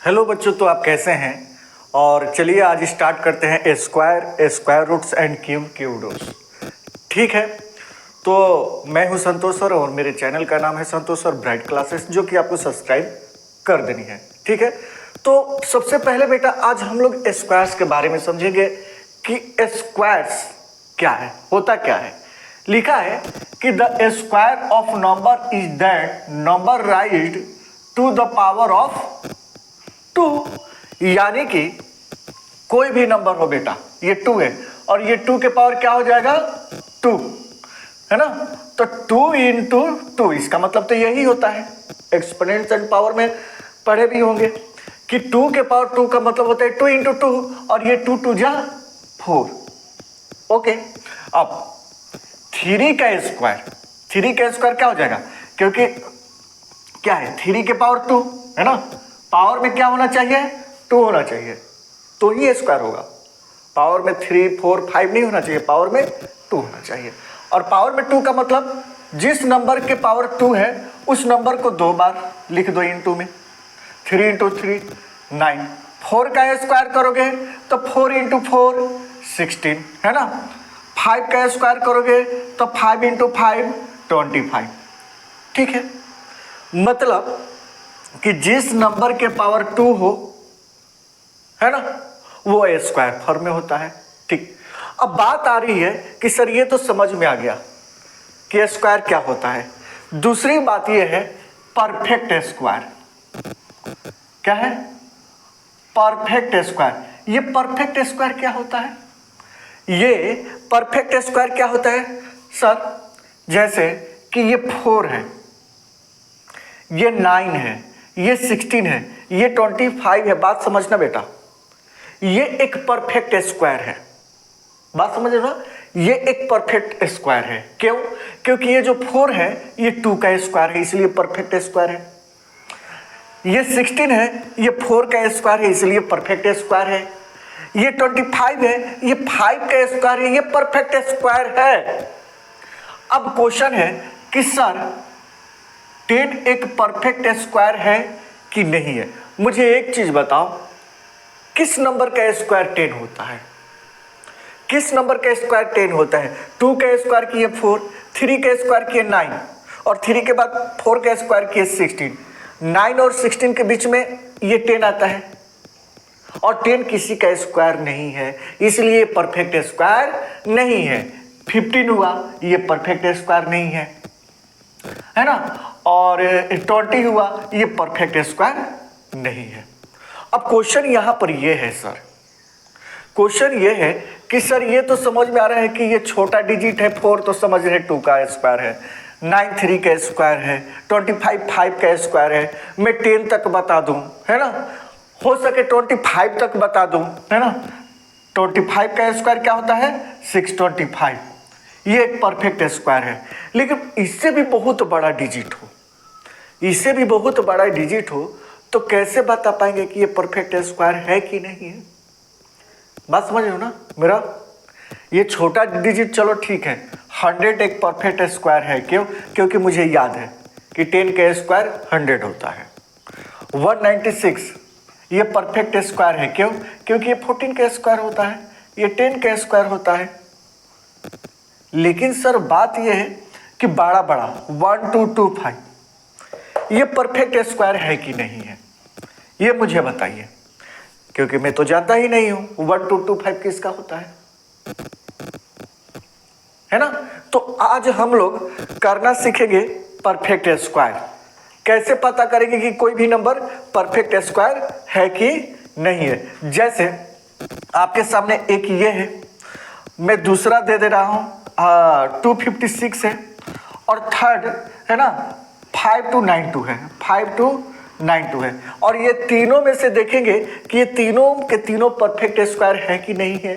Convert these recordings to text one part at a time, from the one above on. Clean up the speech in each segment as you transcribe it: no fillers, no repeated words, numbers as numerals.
Hello बच्चों, तो आप कैसे हैं। और चलिए आज स्टार्ट करते हैं square roots and cube roots. ठीक है, तो मैं हूं संतोष सर और मेरे चैनल का नाम है संतोष सर ब्राइट क्लासेस, जो कि आपको सब्सक्राइब कर देनी है। ठीक है, तो सबसे पहले बेटा आज हम लोग स्क्वायर्स के बारे में समझेंगे कि स्क्वायर्स क्या है, होता क्या है। लिखा है कि the square of number is that number raised to the power of 2, यानी कि कोई भी नंबर हो बेटा, ये 2 है और ये 2 के पावर क्या हो जाएगा 2, है ना। तो 2 इंटू 2, इसका मतलब तो यही होता है। एक्सपोनेंशियल पावर में पढ़े भी होंगे कि 2 के पावर 2 का मतलब होता है 2 इंटू 2 और ये 2 2 जा 4। ओके, अब 3 का स्क्वायर क्या हो जाएगा, क्योंकि क्या है 3 के पावर 2 है ना, पावर में क्या होना चाहिए 2 होना चाहिए, तो ही स्क्वायर होगा। पावर में 3 4 5 नहीं होना चाहिए, पावर में 2 होना चाहिए। और पावर में 2 का मतलब जिस नंबर के पावर 2 है उस नंबर को 2 बार लिख दो इंटू में। 3 इंटू 3 9, 4 का स्क्वायर करोगे तो 4 इंटू 4 16, है ना। 5 का स्क्वायर करोगे तो 5 इंटू 5 25। ठीक है, मतलब कि जिस नंबर के पावर 2 हो, है ना, वो स्क्वायर फॉर्म में होता है। ठीक, अब बात आ रही है कि सर ये तो समझ में आ गया कि स्क्वायर क्या होता है। दूसरी बात ये है परफेक्ट स्क्वायर। क्या है परफेक्ट स्क्वायर। ये परफेक्ट स्क्वायर क्या होता है, ये परफेक्ट स्क्वायर क्या होता है सर, जैसे कि ये 4 है, ये 9 है, ये 16 है, ये 25 है। बात समझना बेटा, ये एक परफेक्ट स्क्वायर है। बात समझ ना, ये एक परफेक्ट स्क्वायर है। क्यों? क्योंकि ये जो 4 है ये 2 का स्क्वायर है, इसलिए परफेक्ट स्क्वायर है। ये 16 है, ये 4 का स्क्वायर है, इसलिए परफेक्ट स्क्वायर है। ये 25 है, ये 5 का स्क्वायर है, ये परफेक्ट स्क्वायर है। अब क्वेश्चन है कि सर 10 एक परफेक्ट स्क्वायर है कि नहीं है। मुझे एक चीज बताओ, किस नंबर का स्क्वायर 10 होता है, किस नंबर का स्क्वायर 10 होता है। 2 का स्क्वायर किए 4, 3 का स्क्वायर किए 9 और 3 के बाद 4 का स्क्वायर किए 16। 9 और 16 के बीच में ये 10 आता है और 10 किसी का स्क्वायर नहीं है, इसलिए परफेक्ट स्क्वायर नहीं है। 15 हुआ, ये परफेक्ट स्क्वायर नहीं है ना। और 20 हुआ, ये परफेक्ट स्क्वायर नहीं है। अब क्वेश्चन यहां पर ये है सर, क्वेश्चन ये है कि सर ये तो समझ में आ रहा है कि ये छोटा डिजिट है 4, तो समझ रहे 2 का स्क्वायर है, 9 3 का स्क्वायर है, 25 5 का स्क्वायर है। मैं 10 तक बता दूं, है ना, हो सके 25 तक बता दूं, है ना। 25 का स्क्वायर क्या होता है 625, ये एक परफेक्ट स्क्वायर है। लेकिन इससे भी बहुत बड़ा डिजिट हो, इससे भी बहुत बड़ा डिजिट हो, तो कैसे बता पाएंगे कि ये परफेक्ट स्क्वायर है कि नहीं है। बात समझ रहे हो ना मेरा। ये छोटा डिजिट चलो ठीक है, 100 एक परफेक्ट स्क्वायर है। क्यों? क्योंकि मुझे याद है कि 10 का स्क्वायर 100 होता है। 196 ये परफेक्ट स्क्वायर है। क्यों? क्योंकि ये 14 का स्क्वायर होता है, ये 10 का स्क्वायर होता है। लेकिन सर बात यह है कि बड़ा 1225 ये परफेक्ट स्क्वायर है कि नहीं है, ये मुझे बताइए, क्योंकि मैं तो जानता ही नहीं हूं 1225 किसका होता है ना। तो आज हम लोग करना सीखेंगे परफेक्ट स्क्वायर। कैसे पता करेंगे कि कोई भी नंबर परफेक्ट स्क्वायर है कि नहीं है। जैसे आपके सामने एक ये है, मैं दूसरा दे दे रहा हूं 256 है और थर्ड है ना 5292 है, 5292 है। और ये तीनों में से देखेंगे कि ये तीनों के तीनों परफेक्ट स्क्वायर है कि नहीं है,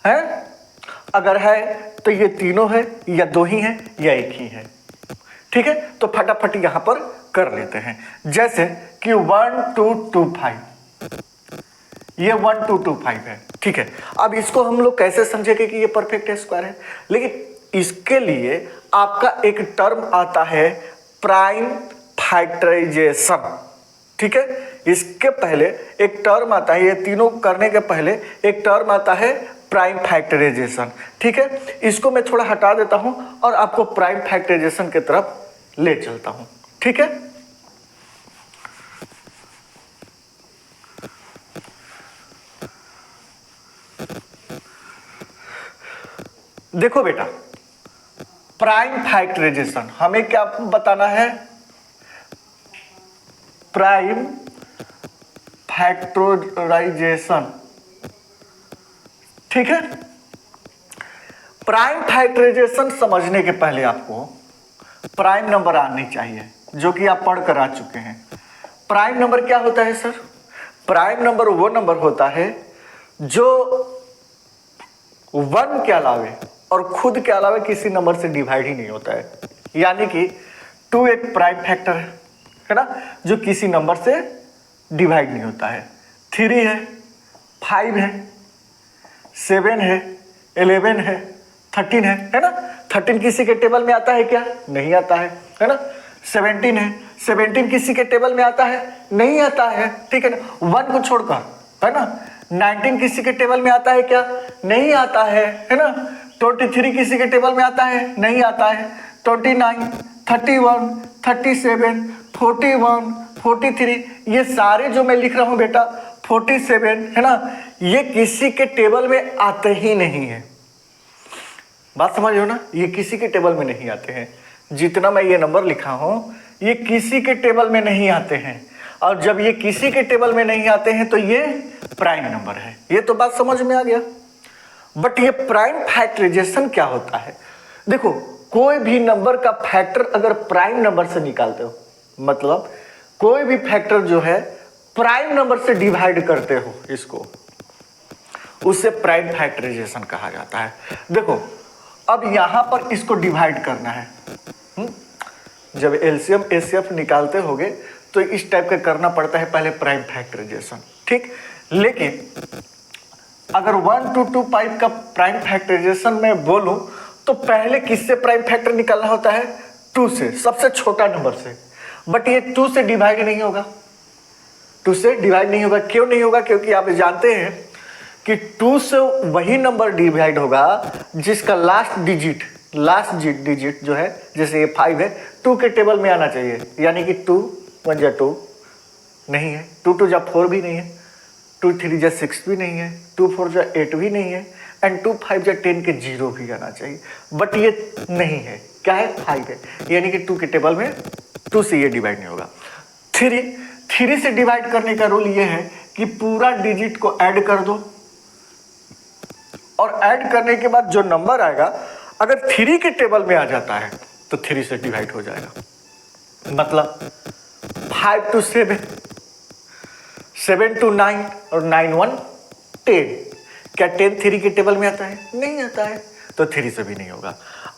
है? अगर है तो ये तीनों है या 2 ही है या 1 ही है। ठीक है, तो फटाफट यहां पर कर लेते हैं। जैसे कि 1225, ये 1225 है। ठीक है, अब इसको हम लोग कैसे समझेंगे कि ये परफेक्ट स्क्वायर है। लेकिन इसके लिए आपका एक टर्म आता है प्राइम फैक्टराइजेशन। ठीक है। इसके पहले एक टर्म आता है, ये तीनों करने के पहले एक टर्म आता है प्राइम फैक्टराइजेशन। ठीक है, इसको मैं थोड़ा हटा देता हूं और आपको प्राइम फैक्टराइजेशन की तरफ ले चलता हूं। ठीक है, देखो बेटा, प्राइम फैक्टराइजेशन हमें क्या बताना है? Prime factorisation. ठीक है, प्राइम फैक्टराइजेशन समझने के पहले आपको प्राइम नंबर आनी चाहिए, जो कि आप पढ़ कर आ चुके हैं। प्राइम नंबर क्या होता है सर? प्राइम नंबर वो नंबर होता है जो 1 के अलावे और खुद के अलावे किसी नंबर से डिवाइड ही नहीं होता है। यानी कि 2 एक प्राइम फैक्टर है ना, जो किसी नंबर से डिवाइड नहीं होता है। 3 है, 5 है, 7 है, 11 है, 13 है ना। 13 किसी के टेबल में आता है क्या? नहीं आता है ना। 17 है, 17 किसी के टेबल में आता है? नहीं आता है, ठीक है ना, 1 को छोड़कर, है ना। 19 किसी के टेबल में आता है क्या? नहीं आता है ना। 23 किसी के टेबल में आता है? नहीं आता है। 29, 31, 37, 41, 43, ये सारे जो मैं लिख रहा हूं बेटा, 47 है ना, ये किसी के टेबल में आते ही नहीं है। बात समझ हो ना, ये किसी के टेबल में नहीं आते हैं। जितना मैं ये नंबर लिखा हूं, ये किसी के टेबल में नहीं आते हैं। और जब ये किसी के टेबल में नहीं आते हैं तो ये प्राइम नंबर है। ये तो बात समझ में आ गया। बट ये प्राइम फैक्टराइजेशन क्या होता है? देखो, कोई भी नंबर का फैक्टर अगर प्राइम नंबर से निकालते हो, मतलब कोई भी फैक्टर जो है प्राइम नंबर से डिवाइड करते हो इसको, उससे प्राइम फैक्टराइजेशन कहा जाता है। देखो, अब यहां पर इसको डिवाइड करना है। जब एलसीएम एचसीएफ निकालते होगे तो इस टाइप का करना पड़ता है पहले प्राइम फैक्टराइजेशन, ठीक। लेकिन अगर 1 to 2 5 का प्राइम फैक्टराइजेशन में बोलूं तो पहले किससे प्राइम फैक्टर निकालना होता है? 2 से, सबसे छोटा नंबर से। बट ये 2 से डिवाइड नहीं होगा, 2 से डिवाइड नहीं होगा। क्यों नहीं होगा? क्योंकि आप जानते हैं कि 2 से वही नंबर डिवाइड होगा जिसका लास्ट डिजिट जो है, जैसे ये 5 है, 2 के टेबल में आना चाहिए। यानी कि 2 1 जा 2 नहीं है, 2 2 जा 4 भी नहीं है, 2 3 जा 6 भी नहीं है, 2 4 जा 8 भी नहीं है, एंड 2 5 जा 10 के 0 भी आना चाहिए। बट ये नहीं है, क्या है? 5 है। यानी कि 2 के टेबल में 2 से ये डिवाइड नहीं होगा। 3 से डिवाइड करने का रूल ये है कि पूरा डिजिट को ऐड कर दो, और ऐड करने के बाद जो नंबर आएगा अगर 3 के टेबल में आ जाता है तो 3 से डिवाइड हो जाएगा। मतलब 5 to 7, 7 to 9 और 9 1 10। क्या 10 3 के टेबल में आता है? नहीं आता है, तो 3 से भी नहीं होगा।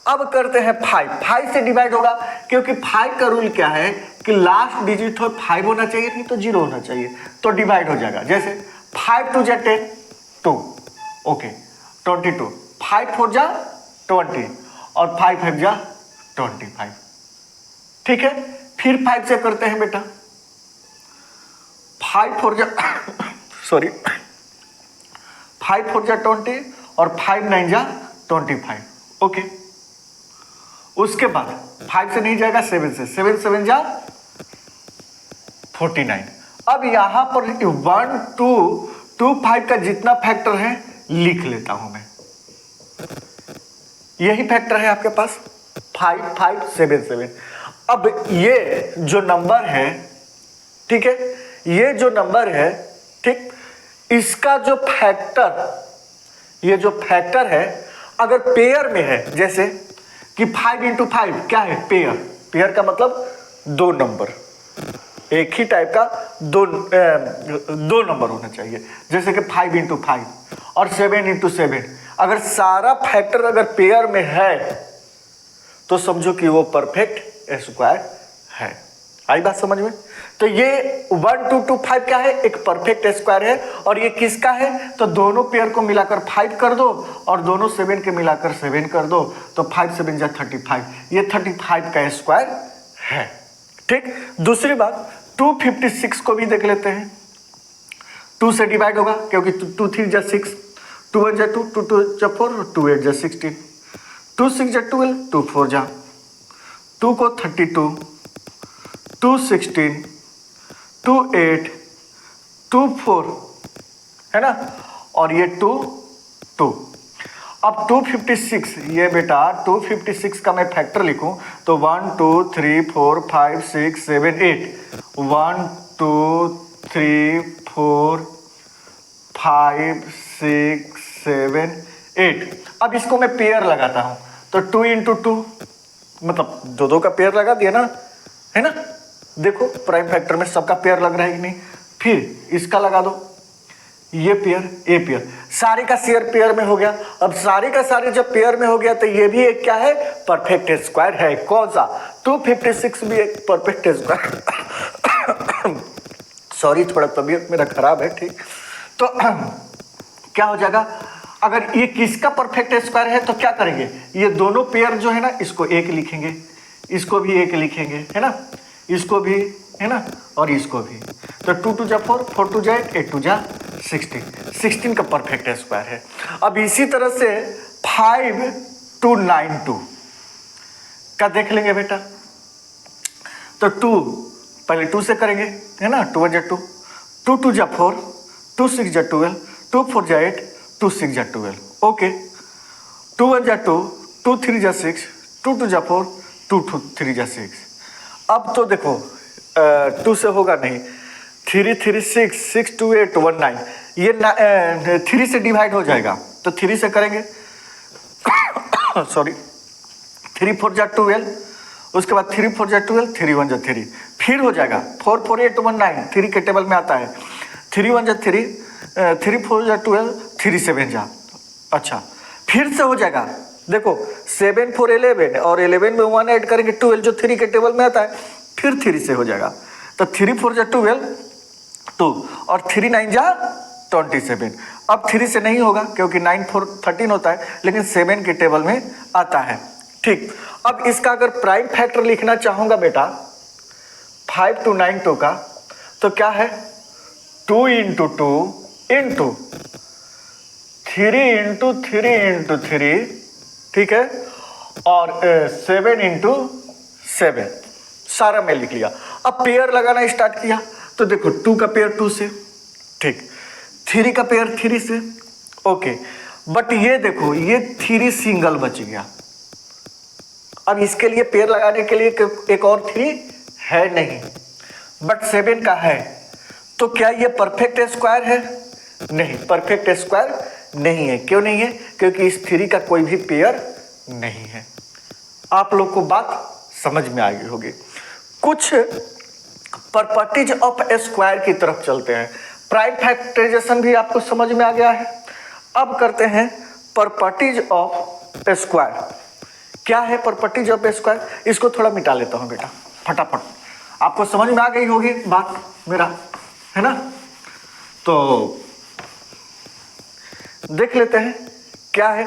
अब करते हैं 5 से डिवाइड होगा, क्योंकि 5 का रूल क्या है कि लास्ट डिजिट हो 5 होना चाहिए, नहीं तो 0 होना चाहिए, तो डिवाइड हो जाएगा। जैसे 5 2 जा 10 2, ओके 22, 5 4 जा 20 और 5 5 जा 25, ठीक है। फिर 5 से करते हैं बेटा, 5 4 जा 20 और 5 9 जा 25, ओके। उसके बाद 5 से नहीं जाएगा, 7 से, 7 7 जा 49। अब यहां पर 1 2 2 5 का जितना फैक्टर है लिख लेता हूं मैं। यही फैक्टर है आपके पास 5 5 7 7। अब ये जो नंबर है, ठीक है, ये जो नंबर है, ठीक, इसका जो फैक्टर, ये जो फैक्टर है अगर पेयर में है, जैसे कि 5 into 5 क्या है? पेयर का मतलब 2 नंबर, एक ही टाइप का दो नंबर होना चाहिए। जैसे कि 5 into 5 और 7 into 7, अगर सारा फैक्टर अगर पेयर में है तो समझो कि वो परफेक्ट स्क्वायर है। आई बात समझ में? तो ये 1 2 2 5 क्या है? एक परफेक्ट स्क्वायर है। और ये किसका है? तो दोनों पेयर को मिलाकर 5 कर दो और दोनों 7 के मिलाकर 7 कर दो, तो 5 7 जा 35, ये 35 का स्क्वायर है, ठीक। दूसरी बात, 256 को भी देख लेते हैं। 2 से डिवाइड होगा क्योंकि 2 3 जा 6, 2 1 जा 2, 2 2 जा 4, 2 8 जा 16, 2 6 जा 12, 2 4 जा 2 को 32, 2 16, 2 8, 2 4, है ना, और ये 2 2। अब 256, ये बेटा 256 का मैं फैक्टर लिखूं तो 1 2 3 4 5 6 7 8, 1 2 3 4 5 6 7 8। अब इसको मैं पेयर लगाता हूं तो 2 इंटू 2, मतलब दो का पेयर लगा दिया ना, है ना। देखो प्राइम फैक्टर में सबका पेयर लग रहा है कि नहीं। फिर इसका लगा दो, ये पेयर, ये पेयर, सारे का शेयर पेयर में हो गया। अब सारे का सारे जब पेयर में हो गया तो ये भी एक क्या है, परफेक्ट स्क्वायर है। कौन सा, 256 भी एक परफेक्ट स्क्वायर। सॉरी, थोड़ा तबीयत मेरा खराब है, ठीक। तो क्या हो जाएगा, अगर ये किसका परफेक्ट स्क्वायर है तो क्या करेंगे, ये दोनों पेयर जो है ना, इसको एक लिखेंगे, इसको भी एक लिखेंगे, है ना, इसको भी, है ना, और इसको भी। तो 2 2 जा 4, 4 2 जा 8, 8 2 जा 16, 16 का परफेक्ट स्क्वायर है। अब इसी तरह से 5 2 9 2 का देख लेंगे बेटा। तो 2 पहले 2 से करेंगे, है ना, 2 1 जा 2, 2 2 जा 4, 2 6 जा 12, 2 4 जा 8, 2 6 जा 12, ओके। 2 1 जा 2, 2 3 जा 6, 2 2 जा 4, 2 3 जा 6। अब तो देखो 2 से होगा नहीं, 3 3 6, 6 2 8 1 9, ये 3 से डिवाइड हो जाएगा तो 3 से करेंगे। सॉरी, 3 4 जा 12, उसके बाद 3 4 जा 12, 3 1 जा 3, फिर हो जाएगा 4 4 8 1 9, 3 के टेबल में आता है। 3 1 जा 3, 3 4 जा 12, 3 7 जा, अच्छा फिर से हो जाएगा। देखो 7 4 11 और 11 में 1 ऐड करेंगे 12, जो 3 के टेबल में आता है, फिर 3 से हो जाएगा। तो 3 4 जा 12 2 और 3 9 जा 27। अब 3 से नहीं होगा क्योंकि 9 4 13 होता है, लेकिन 7 के टेबल में आता है, ठीक। अब इसका अगर प्राइम फैक्टर लिखना चाहूंगा बेटा 5 2 9 2 का, तो क्या है, 2 इंटू 2 इंटू 3 इंटू 3 इंटू 3, ठीक है, और 7 इंटू 7, सारा मैं लिख लिया। अब पेयर लगाना स्टार्ट किया तो देखो 2 का पेयर 2 से, ठीक, 3 का पेयर 3 से, ओके। बट ये देखो ये 3 सिंगल बच गया। अब इसके लिए पेयर लगाने के लिए एक और 3 है नहीं, बट 7 का है। तो क्या ये परफेक्ट स्क्वायर है, नहीं, परफेक्ट स्क्वायर नहीं है। क्यों नहीं है, क्योंकि इस 3 का कोई भी पेयर नहीं है। आप लोग को बात समझ में आ गई होगी। कुछ प्रॉपर्टीज ऑफ स्क्वायर की तरफ चलते हैं। प्राइम फैक्टराइजेशन भी आपको समझ में आ गया है। अब करते हैं प्रॉपर्टीज ऑफ स्क्वायर। क्या है प्रॉपर्टीज ऑफ स्क्वायर, इसको थोड़ा मिटा लेता हूं बेटा फटाफट, आपको समझ में आ गई होगी बात मेरा, है ना। तो देख लेते हैं क्या है,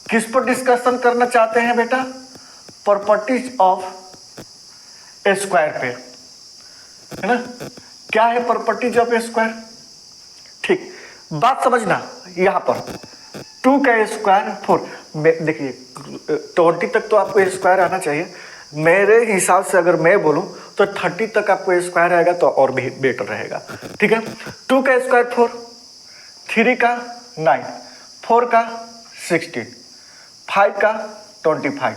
किस पर डिस्कशन करना चाहते हैं बेटा, प्रॉपर्टीज ऑफ स्क्वायर पे, है ना। क्या है प्रॉपर्टीज ऑफ स्क्वायर, ठीक, बात समझना। यहां पर 2 का स्क्वायर 4, देखिए 20 तक तो आपको स्क्वायर आना चाहिए। मेरे हिसाब से अगर मैं बोलूं तो 30 तक आपको स्क्वायर आएगा तो और भी बेटर रहेगा, ठीक है। 2 का स्क्वायर 4, 3 का 9, 4 का 16, 5 का 25,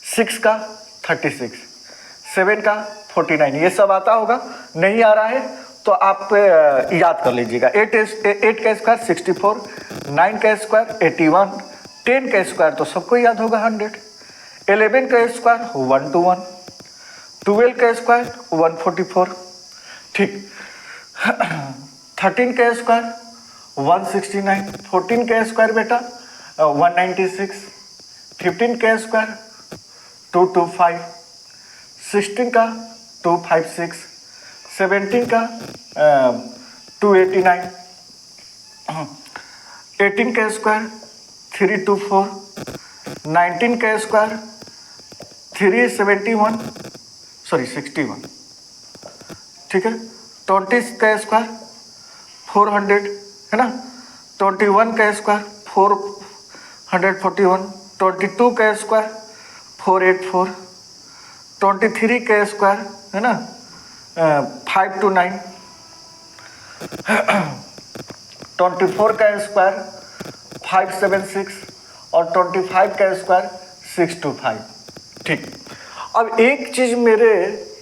6 का 36, 7 का 49, ये सब आता होगा। नहीं आ रहा है तो आप याद कर लीजिएगा। 8 का स्क्वायर 64, 9 का स्क्वायर 81, 10 का स्क्वायर तो सबको याद होगा 100, 11 का स्क्वायर 121, 12 का स्क्वायर 144, ठीक। 13 का स्क्वायर 169, 14 का स्क्वायर बेटा 196, 15 का स्क्वायर 225, 16 का 256, 17 का 289, 18 का स्क्वायर 324, 19 का स्क्वायर 371 सॉरी 61, ठीक है। 20 का स्क्वायर 400 है ना, 21 का स्क्वायर 441, 22 का स्क्वायर 484, 23 का स्क्वायर है ना 529, 24 का स्क्वायर 576 और 25 का स्क्वायर 625। ठीक, अब एक चीज मेरे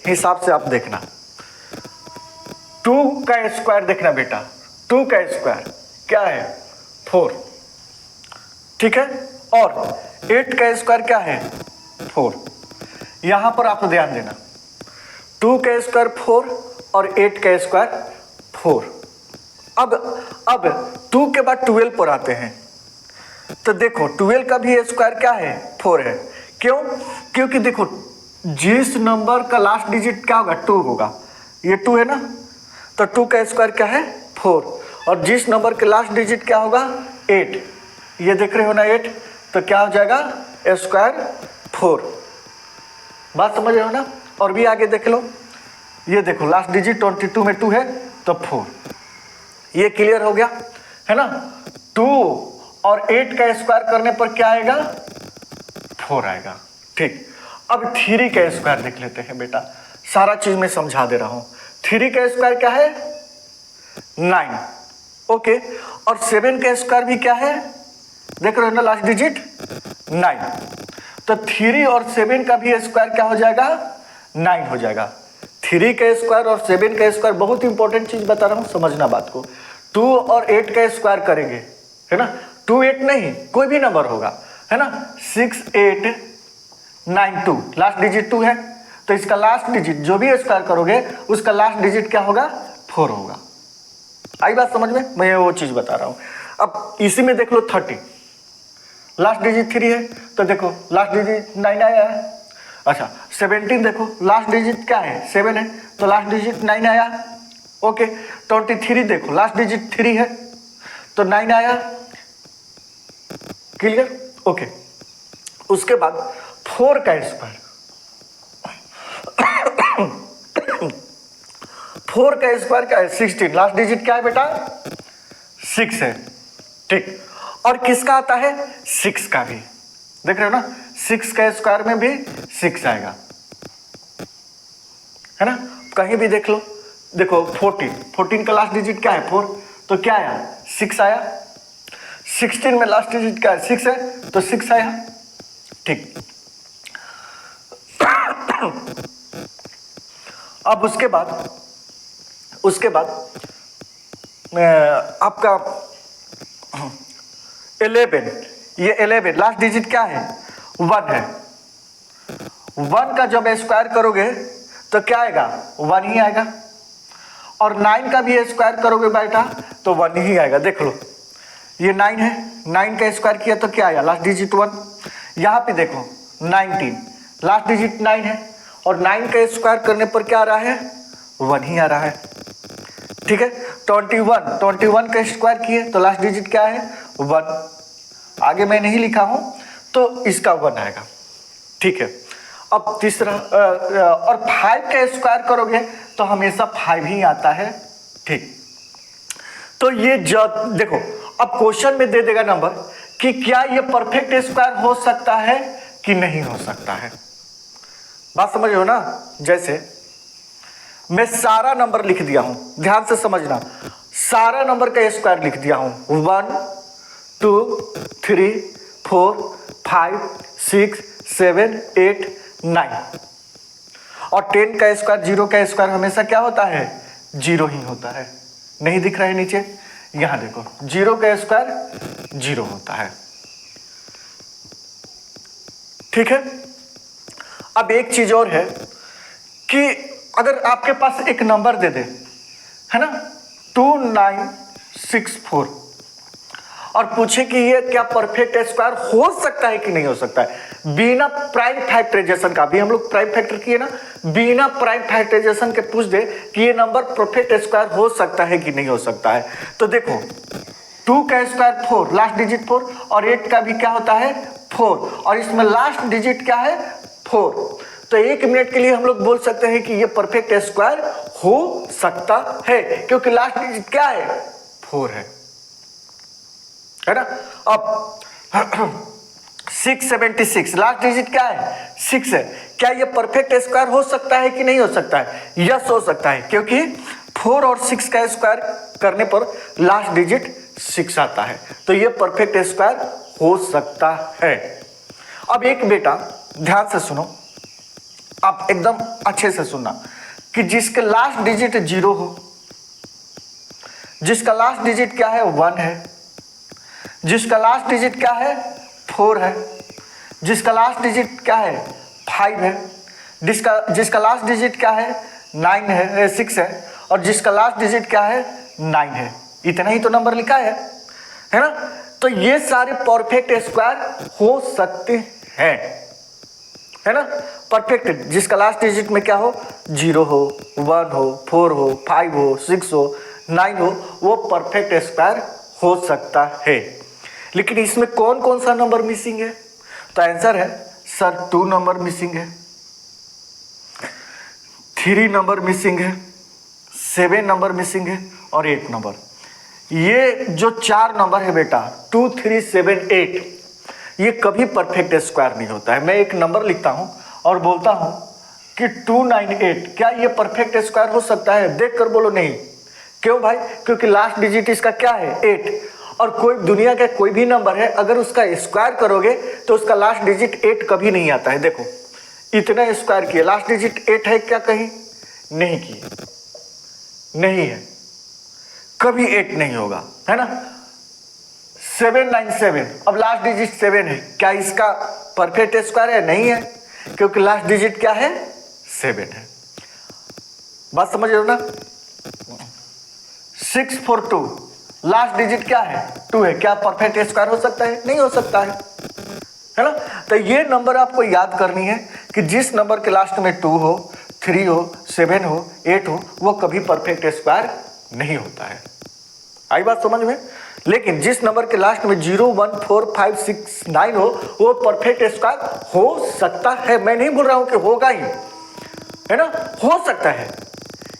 हिसाब से आप देखना, 2 का स्क्वायर देखना बेटा, 2 का स्क्वायर क्या है 4, ठीक है, और 8 का स्क्वायर क्या है 4। यहां पर आप ध्यान देना, 2 का स्क्वायर 4 और 8 का स्क्वायर 4। अब 2 के बाद 12 पर आते हैं, तो देखो 12 का भी स्क्वायर क्या है 4 है। क्यों? क्योंकि देखो जिस नंबर का लास्ट डिजिट क्या होगा 2 होगा, ये 2 है ना, तो 2 का स्क्वायर क्या है 4, और जिस नंबर के लास्ट डिजिट क्या होगा 8, ये देख रहे हो ना 8, तो क्या हो जाएगा स्क्वायर 4। बात समझ रहे हो ना। और भी आगे देख लो, ये देखो लास्ट डिजिट 22 में 2 है तो 4, ये क्लियर हो गया है ना। 2 और 8 का स्क्वायर करने पर क्या आएगा 4 आएगा। ठीक, अब 3 का स्क्वायर देख लेते हैं बेटा, सारा चीज मैं समझा दे रहा हूं। 3 का स्क्वायर क्या है 9, ओके, और 7 का स्क्वायर भी क्या है देख रहे हो ना लास्ट डिजिट 9, तो 3 और 7 का भी स्क्वायर क्या हो जाएगा 9 हो जाएगा। 3 का स्क्वायर और 7 का स्क्वायर, बहुत इंपॉर्टेंट चीज बता रहा हूं, समझना बात को। 2 और 8 का स्क्वायर करेंगे है ना, 2 8 नहीं कोई भी नंबर होगा है ना, 6 8 9 2, लास्ट डिजिट 2 है, तो इसका लास्ट डिजिट जो भी स्क्वायर करोगे उसका लास्ट डिजिट क्या होगा 4 होगा। आई बात समझ में, मैं वो चीज बता रहा हूं। अब इसी में देख लो 30, लास्ट डिजिट 3 है, तो देखो लास्ट डिजिट 9 आया है। अच्छा 17 देखो लास्ट डिजिट क्या है 7 है, तो लास्ट डिजिट 9 आया, ओके। 23 देखो लास्ट डिजिट 3 है, तो 9 आया, क्लियर, ओके। उसके बाद 4 का स्क्वायर 4 का स्क्वायर क्या है 16, लास्ट डिजिट क्या है बेटा 6 है, ठीक। और किसका आता है 6 का भी, देख रहे हो ना, 6 का स्क्वायर में भी 6 आएगा है ना। कहीं भी देख लो, देखो 14 का लास्ट डिजिट क्या है 4, तो क्या आया 6 आया। 16 में लास्ट डिजिट क्या है 6 है, तो 6 आया, ठीक। अब उसके बाद आपका 11, ये 11 लास्ट डिजिट क्या है 1 है। 1 का जब स्क्वायर करोगे तो क्या आएगा 1 ही आएगा, और 9 का भी स्क्वायर करोगे बेटा तो 1 ही आएगा। देख लो ये 9 है, 9 का स्क्वायर किया तो क्या आया लास्ट डिजिट 1। यहाँ पे देखो 19 लास्ट डिजिट 9 है, और 9 का स्क्वायर करने पर क्या आ रहा है 1 ही आ रहा है, ठीक है। 21 का स्क्वायर किए तो लास्ट डिजिट क्या है 1, आगे मैं नहीं लिखा हूं तो इसका 1 आएगा, ठीक है। अब तीसरा और 5 का स्क्वायर करोगे तो हमेशा 5 ही आता है, ठीक। तो ये देखो अब क्वेश्चन में दे देगा नंबर कि क्या ये परफेक्ट स्क्वायर हो सकता है कि नहीं हो सकता है। बात समझ रहे हो ना, जैसे मैं सारा नंबर लिख दिया हूं, ध्यान से समझना, सारा नंबर का स्क्वायर लिख दिया हूं 1 2 3 4 5 6 7 8 9, और 10 का स्क्वायर 0 का स्क्वायर हमेशा क्या होता है 0 ही होता है। नहीं दिख रहा है नीचे, यहां देखो 0 का स्क्वायर 0 होता है, ठीक है। अब एक चीज और है कि अगर आपके पास एक नंबर दे दे है ना 2964, और पूछे कि ये क्या परफेक्ट स्क्वायर हो सकता है कि नहीं हो सकता है, बिना प्राइम फैक्टराइजेशन का, भी हम लोग प्राइम फैक्टर किए ना, बिना प्राइम फैक्टराइजेशन के पूछ दे कि ये नंबर परफेक्ट स्क्वायर हो सकता है कि नहीं हो सकता है, तो देखो 2 का स्क्वायर 4 लास्ट डिजिट 4, और 8 का भी क्या होता है 4, और इसमें लास्ट डिजिट क्या है 4। तो 1 मिनट के लिए हम लोग बोल सकते हैं कि ये परफेक्ट स्क्वायर हो सकता है, क्योंकि लास्ट डिजिट क्या है, 4 है ना। अब 676 लास्ट डिजिट क्या है, 6 है। क्या ये परफेक्ट स्क्वायर हो सकता है कि नहीं हो सकता है? यस हो सकता है, क्योंकि 4 और 6 का स्क्वायर करने पर लास्ट डिजिट 6 आता है, तो ये परफेक्ट स्क्वायर हो सकता है। अब एक बेटा ध्यान से सुनो, आप एकदम अच्छे से सुनना, कि जिसके लास्ट डिजिट 0 हो, जिसका लास्ट डिजिट क्या है, 1 है, जिसका लास्ट डिजिट क्या है, 4 है, जिसका लास्ट डिजिट क्या है, 5 है, जिसका लास्ट डिजिट क्या है, 9 है, 6 है, और जिसका लास्ट डिजिट क्या है, 9 है। इतना ही तो नंबर लिखा है ना। तो ये सारे परफेक्ट स्क्वायर हो सकते हैं, है ना। परफेक्ट जिसका लास्ट डिजिट में क्या हो, 0 हो, 1 हो, 4 हो, 5 हो, 6 हो, 9 हो, वो परफेक्ट स्क्वायर हो सकता है। लेकिन इसमें कौन कौन सा नंबर मिसिंग है? तो आंसर है सर 2 नंबर मिसिंग है, 3 नंबर मिसिंग है, 7 नंबर मिसिंग है और 8 नंबर। ये जो 4 नंबर है बेटा 2, 3, 7, 8, ये कभी परफेक्ट स्क्वायर नहीं होता है। मैं एक नंबर लिखता हूं और बोलता हूं कि 298, क्या ये परफेक्ट स्क्वायर हो सकता है? देख कर बोलो नहीं। क्यों भाई? क्योंकि लास्ट डिजिट इसका क्या है, 8, और कोई दुनिया का कोई भी नंबर है अगर उसका स्क्वायर करोगे तो उसका लास्ट डिजिट 8 कभी नहीं आता है। देखो इतना स्क्वायर किए, लास्ट डिजिट 8 है क्या? कहीं नहीं किए, नहीं है, कभी 8 नहीं होगा, है ना। 797, अब लास्ट डिजिट 7 है, क्या इसका परफेक्ट स्क्वायर है? नहीं है, क्योंकि लास्ट डिजिट क्या है, 7 है। बात समझ रहे हो ना। 642 लास्ट डिजिट क्या है, 2 है, क्या परफेक्ट स्क्वायर हो सकता है? नहीं हो सकता है ना। तो ये नंबर आपको याद करनी है कि जिस नंबर के लास्ट में 2 हो, 3 हो, 7 हो, 8 हो, वो कभी परफेक्ट स्क्वायर नहीं होता है। आई बात समझ में। लेकिन जिस नंबर के लास्ट में 0, 1, 4, 5, 6, 9 हो, वो परफेक्ट स्क्वायर हो सकता है। मैं नहीं बोल रहा हूं कि होगा ही, है ना, हो सकता है,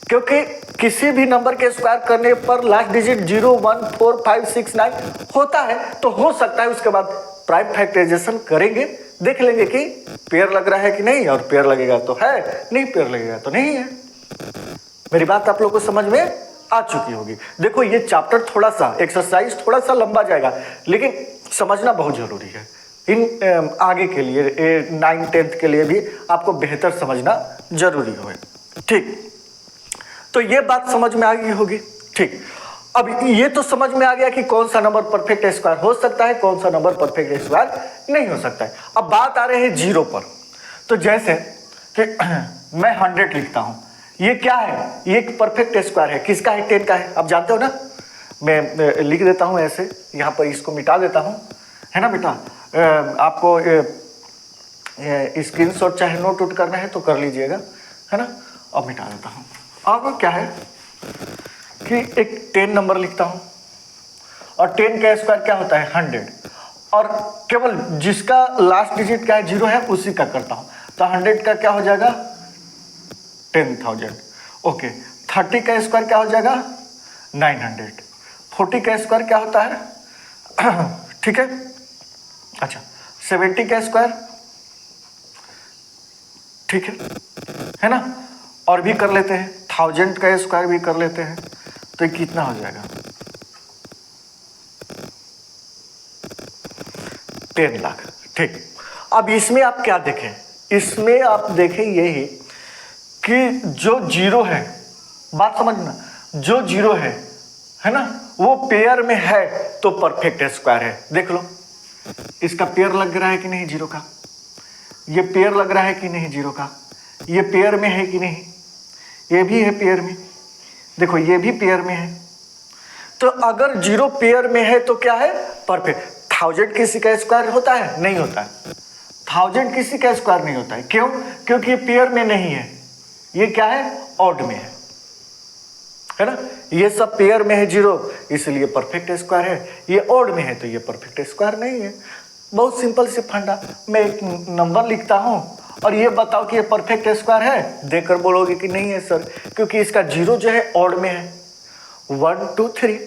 क्योंकि किसी भी नंबर के स्क्वायर करने पर लास्ट डिजिट 0, 1, 4, 5, 6, 9 होता है, तो हो सकता है। उसके बाद प्राइम फैक्टराइजेशन करेंगे, देख लेंगे कि पेयर लग रहा है कि नहीं, और पेयर लगेगा तो है, नहीं पेयर लगेगा तो नहीं है। मेरी बात आप लोगों को समझ में आ चुकी होगी। देखो ये चैप्टर थोड़ा सा, एक्सरसाइज थोड़ा सा लंबा जाएगा, लेकिन समझना बहुत जरूरी है। इन आगे के लिए 9, 10th के लिए भी आपको बेहतर समझना जरूरी हो। ठीक, तो ये बात समझ में आ गई होगी। ठीक, अब ये तो समझ में आ गया कि कौन सा नंबर परफेक्ट स्क्वायर हो सकता है, कौन सा नंबर परफेक्ट स्क्वायर नहीं हो सकता है। अब बात आ रही है 0 पर। तो जैसे कि मैं 100 लिखता हूं, ये क्या है, ये एक परफेक्ट स्क्वायर है। किसका है? 10 का है। आप जानते हो ना, मैं लिख देता हूं ऐसे, यहां पर इसको मिटा देता हूं, है ना बेटा। आपको स्क्रीनशॉट चाहे नोट आउट करना है तो कर लीजिएगा, है ना। अब मिटा देता हूं। अब क्या है कि एक 10 नंबर लिखता हूं, और 10 का स्क्वायर क्या होता है, 100, और केवल जिसका लास्ट डिजिट क्या है, 0 है, उसी का करता हूं। तो 100 का क्या हो जाएगा, 10,000। ओके, 30 का स्क्वायर क्या हो जाएगा, 900। 40 का स्क्वायर क्या होता है ठीक है। अच्छा, 70 का स्क्वायर, ठीक है ना। और भी कर लेते हैं, 1000 का स्क्वायर भी कर लेते हैं, तो कितना हो जाएगा, 10 लाख। ठीक, अब इसमें आप क्या देखें, इसमें आप देखें यही कि जो 0 है, बात समझना, जो 0 है ना, वो पेयर में है तो परफेक्ट स्क्वायर है। देख लो इसका पेयर लग रहा है कि नहीं 0 का, ये पेयर लग रहा है कि नहीं 0 का, ये पेयर में है कि नहीं, ये भी है पेयर में, देखो ये भी पेयर में है। तो अगर 0 पेयर में है तो क्या है, परफेक्ट। 1000 किसी का स्क्वायर होता है? नहीं होता है। 1000 किसी का स्क्वायर नहीं होता है। क्यों? क्योंकि ये पेयर में नहीं है, ये क्या है, ऑड में है ना। ये सब पेयर में है 0, इसलिए परफेक्ट स्क्वायर है। ये ऑड में है तो ये परफेक्ट स्क्वायर नहीं है। बहुत सिंपल से फंडा, मैं एक नंबर लिखता हूं और ये बताओ कि ये परफेक्ट स्क्वायर है। देखकर बोलोगे कि नहीं है सर, क्योंकि इसका जीरो जो है ऑड में है, 1 2 3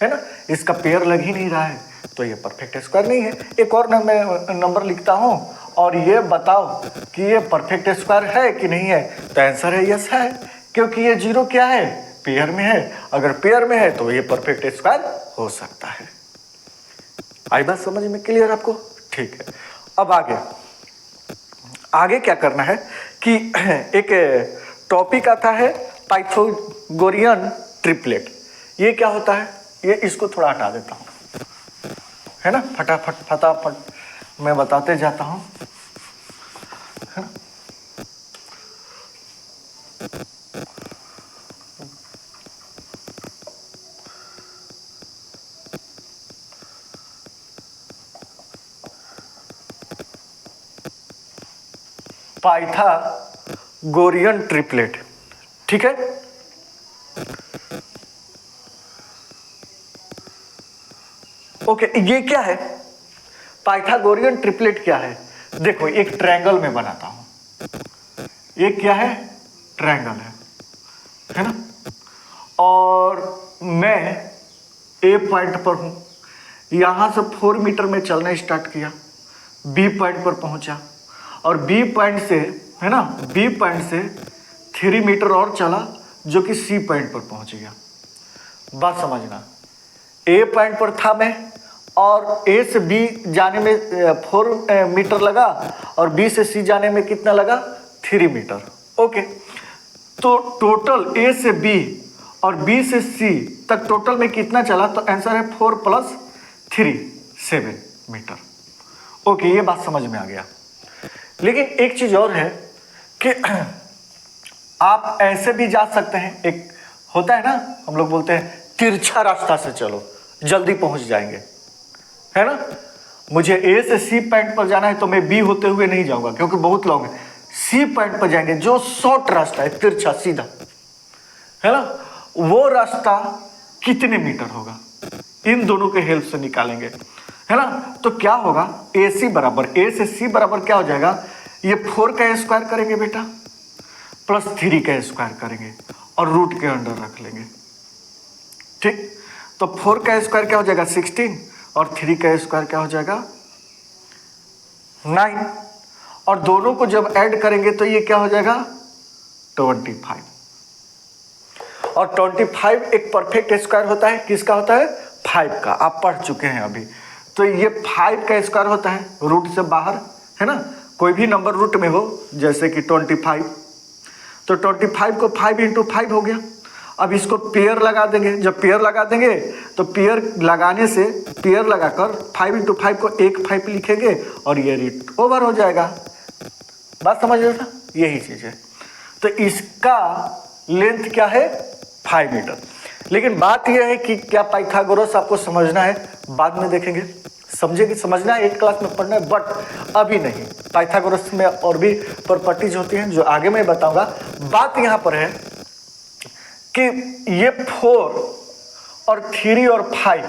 है ना, इसका पेयर लग ही नहीं रहा है, तो ये परफेक्ट स्क्वायर नहीं है। एक और नंबर लिखता हूँ और ये बताओ कि ये परफेक्ट स्क्वायर है कि नहीं है। तो आंसर है यस है, क्योंकि ये जीरो क्या है, पेयर में है। अगर पेयर में है तो ये परफेक्ट स्क्वायर हो सकता है। आई बात समझ में क्लियर आपको? ठीक है, अब आगे क्या करना है कि एक टॉपिक आता है पाइथागोरियन ट्रिपलेट। ये क्या होता है, ये इसको थोड़ा हटा देता हूँ, है ना, फटाफट मैं बताते जाता हूँ, है ना। पाइथागोरियन ट्रिपलेट, ठीक है। ओके, ये क्या है, पाइथागोरियन ट्रिपलेट क्या है? देखो, एक ट्रायंगल में बनाता हूं, ये क्या है, ट्रायंगल है ना, और मैं ए पॉइंट पर हूं, यहां से 4 मीटर में चलना स्टार्ट किया, बी पॉइंट पर पहुंचा, और बी पॉइंट से, है ना, बी पॉइंट से 3 मीटर और चला, जो कि सी पॉइंट पर पहुंच गया। बात समझना, ए पॉइंट पर था मैं, और ए से बी जाने में 4 मीटर लगा, और बी से सी जाने में कितना लगा, 3 मीटर। ओके, तो टोटल ए से बी और बी से सी तक टोटल में कितना चला, तो आंसर है 4 + 3 7 मीटर। ओके, ये बात समझ में आ गया। लेकिन एक चीज और है कि आप ऐसे भी जा सकते हैं, एक होता है ना, हम लोग बोलते हैं तिरछा रास्ता से चलो, जल्दी पहुंच जाएंगे, है ना। मुझे ए से सी पॉइंट पर जाना है, तो मैं बी होते हुए नहीं जाऊंगा, क्योंकि बहुत लोग हैं, सी पॉइंट पर जाएंगे, जो शॉर्ट रास्ता है, तिरछा सीधा, है ना, वो रास्ता कितने मीटर होगा, इन दोनों के हेल्प से निकालेंगे, है ना। तो क्या होगा, ए से सी बराबर क्या हो जाएगा, ये 4 का स्क्वायर करेंगे बेटा, प्लस 3 का स्क्वायर करेंगे, और रूट के अंडर रख लेंगे, ठीक। तो 4 का स्क्वायर क्या हो जाएगा, 16, और 3 का स्क्वायर क्या हो जाएगा, 9, और दोनों को जब ऐड करेंगे तो ये क्या हो जाएगा, 25, और 25 एक परफेक्ट स्क्वायर होता है, किसका होता है, 5 का, आप पढ़ चुके हैं अभी। तो ये 5 का स्क्वायर होता है, रूट से बाहर, है ना, कोई भी नंबर रूट में हो, जैसे कि 25, तो 25 को 5 × 5 हो गया। अब इसको पेयर लगा देंगे, जब पेयर लगा देंगे तो पेयर लगाने से, पेयर लगाकर 5 × 5 को 1 5 लिखेंगे, और ये रूट ओवर हो जाएगा। बात समझ रहे था, यही चीज है। तो इसका लेंथ क्या है, 5 मीटर। लेकिन बात यह है कि क्या पाइथागोरस आपको समझना है, बाद में देखेंगे, समझेंगे, समझना है, 8 क्लास में पढ़ना है, बट अभी नहीं। पाइथागोरस में और भी प्रॉपर्टीज होती हैं जो आगे मैं बताऊंगा। बात यहां पर है कि ये 4 और 3 और 5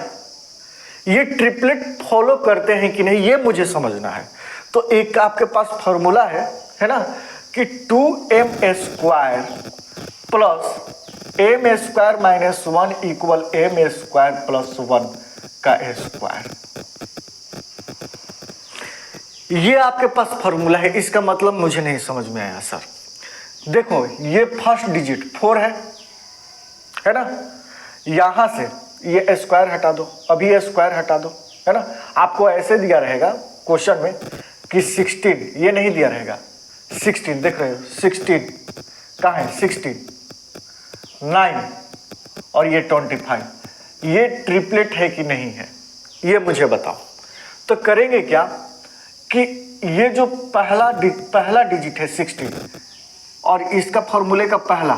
ये ट्रिपलेट फॉलो करते हैं कि नहीं, ये मुझे समझना है। तो एक आपके पास फॉर्मूला है ना, कि 2m² + m² - 1 = m² + 1 का स्क्वायर। ये आपके पास फॉर्मूला है, इसका मतलब मुझे नहीं समझ में आया सर। देखो, ये फर्स्ट डिजिट 4 है ना, यहां से ये स्क्वायर हटा दो, अभी ये स्क्वायर हटा दो, है ना। आपको ऐसे दिया रहेगा क्वेश्चन में कि 16, ये नहीं दिया रहेगा, 16 देख रहे हो, 16 कहाँ है, 16, 9 और ये 25, ये ट्रिपलेट है कि नहीं है, ये मुझे बताओ। तो करेंगे क्या कि ये जो पहला डिजिट है 16, और इसका फॉर्मूले का पहला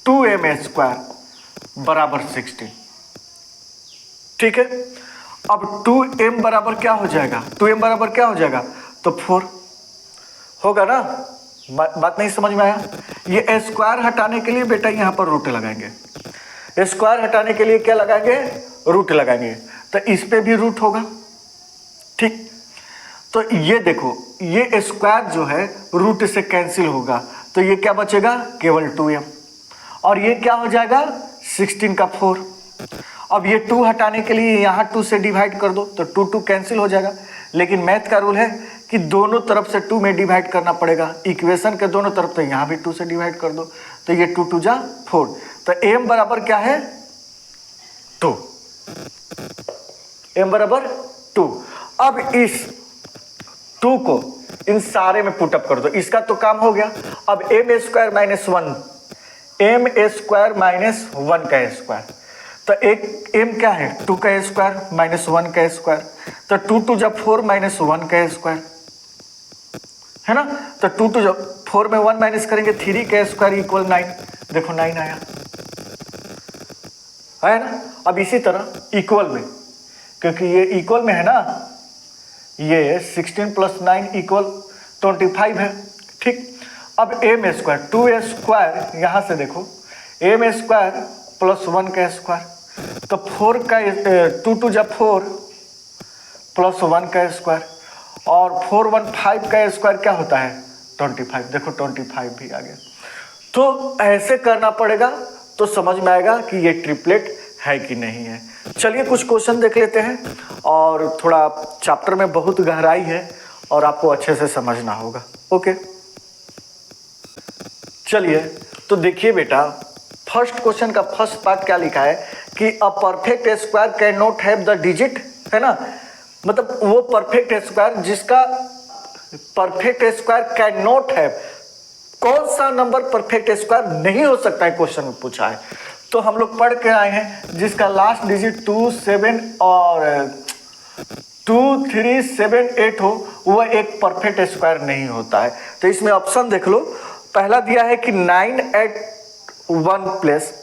2m² = 16, ठीक है। अब 2m बराबर क्या हो जाएगा, 2m बराबर क्या हो जाएगा, तो 4 होगा ना। बात नहीं समझ में आया। ये स्क्वायर हटाने के लिए बेटा यहाँ पर रूट लगाएंगे, स्क्वायर हटाने के लिए क्या लगाएंगे, रूट लगाएंगे, तो इस पे भी रूट होगा, ठीक। तो ये देखो, ये स्क्वायर जो है रूट से कैंसिल होगा, तो ये क्या बचेगा, केवल 2m। और ये क्या हो जाएगा, 16 का 4। अब ये 2 हटाने के लिए यहाँ 2 से डिवाइड कर दो, तो 2 2 कैंसिल हो जाएगा। लेकिन मैथ का रूल है कि दोनों तरफ से 2 में डिवाइड करना पड़ेगा, इक्वेशन के दोनों तरफ, तो यहाँ भी 2 से डिवाइड कर दो, तो ये 2 2 जा 4। तो m बराबर क्या है, 2। m बराबर 2। अब इस 2 को इन सारे में पुटअप कर दो, इसका तो काम हो गया। अब m square minus 1, m square minus 1 का स्क्वायर, तो एक m क्या है, 2 का स्क्वायर माइनस 1 का स्क्वायर, तो 2 2 जब 4 माइनस 1 का स्क्वायर है ना। तो 2 2 जब 4 में 1 माइनस करेंगे, 3 का स्क्वायर इक्वल 9। देखो 9 आया है ना। अब इसी तरह इक्वल में, क्योंकि ये इक्वल में है ना, ये 16 प्लस 9 इक्वल 25 है, ठीक। अब m स्क्वायर, 2 स्क्वायर, यहाँ से देखो m स्क्वायर प्लस 1 का स्क्वायर, तो 4 का 2 2 जब 4 प्लस 1 का स्क्वायर, और 4 1 5 का स्क्वायर क्या होता है, 25। देखो 25 भी आ गया। तो ऐसे करना पड़ेगा, तो समझ में आएगा कि ये ट्रिपलेट है कि नहीं है। चलिए कुछ क्वेश्चन देख लेते हैं, और थोड़ा चैप्टर में बहुत गहराई है और आपको अच्छे से समझना होगा। ओके, चलिए तो देखिए बेटा, फर्स्ट क्वेश्चन का फर्स्ट पार्ट क्या लिखा है कि a perfect square can not have the digit, है ना। मतलब वो परफेक्ट स्क्वायर जिसका perfect square can not have, कौन सा नंबर परफेक्ट स्क्वायर नहीं हो सकता है, क्वेश्चन में पूछा है। तो हम लोग पढ़ के आए हैं जिसका लास्ट डिजिट 2 7 और 2 3 7 8 हो, वह एक परफेक्ट स्क्वायर नहीं होता है। तो इसमें ऑप्शन देख लो, पहला दिया है कि 9 एट 1 प्लस,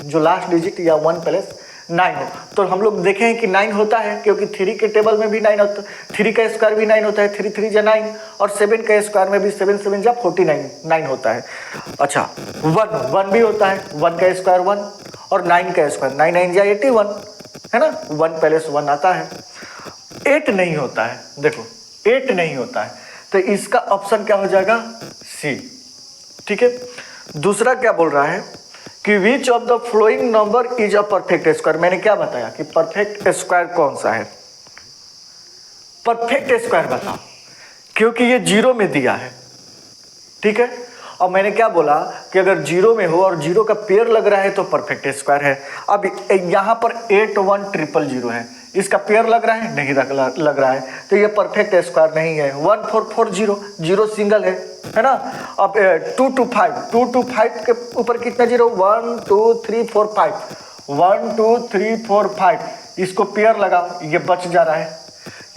जो लास्ट डिजिट या 1 प्लस 9 हो। तो हम लोग देखे हैं कि 9 होता है, क्योंकि 3 के टेबल में भी 9 होता है, 3 का स्क्वायर भी 9 होता है, 3 3 जा 9, और 7 का स्क्वायर में भी 7 7 जा 49 9 होता है। अच्छा, 1 भी होता है, 1 का स्क्वायर 1, और 9 का स्क्वायर 9 9 जा 81, है ना, 1 प्लस 1 आता है। 8 नहीं होता है, देखो 8 नहीं होता है, तो इसका ऑप्शन क्या हो जाएगा, सी, ठीक है। दूसरा क्या बोल रहा है कि विच of the flowing number is a perfect square. मैंने क्या बताया कि परफेक्ट स्क्वायर कौन सा है, परफेक्ट स्क्वायर बताओ, क्योंकि ये 0 में दिया है, ठीक है। और मैंने क्या बोला कि अगर 0 में हो और 0 का पेयर लग रहा है तो परफेक्ट स्क्वायर है। अब यहाँ पर 8 1 0 0 है, इसका पेयर लग रहा है, नहीं लग रहा है, तो ये परफेक्ट स्क्वायर नहीं है। 1 4 4 0 0 सिंगल है ना। अब 2 2 5 के ऊपर कितना 0, 1 2 3 4 5 1 2 3 4 5, इसको पेयर लगाओ, ये बच जा रहा है,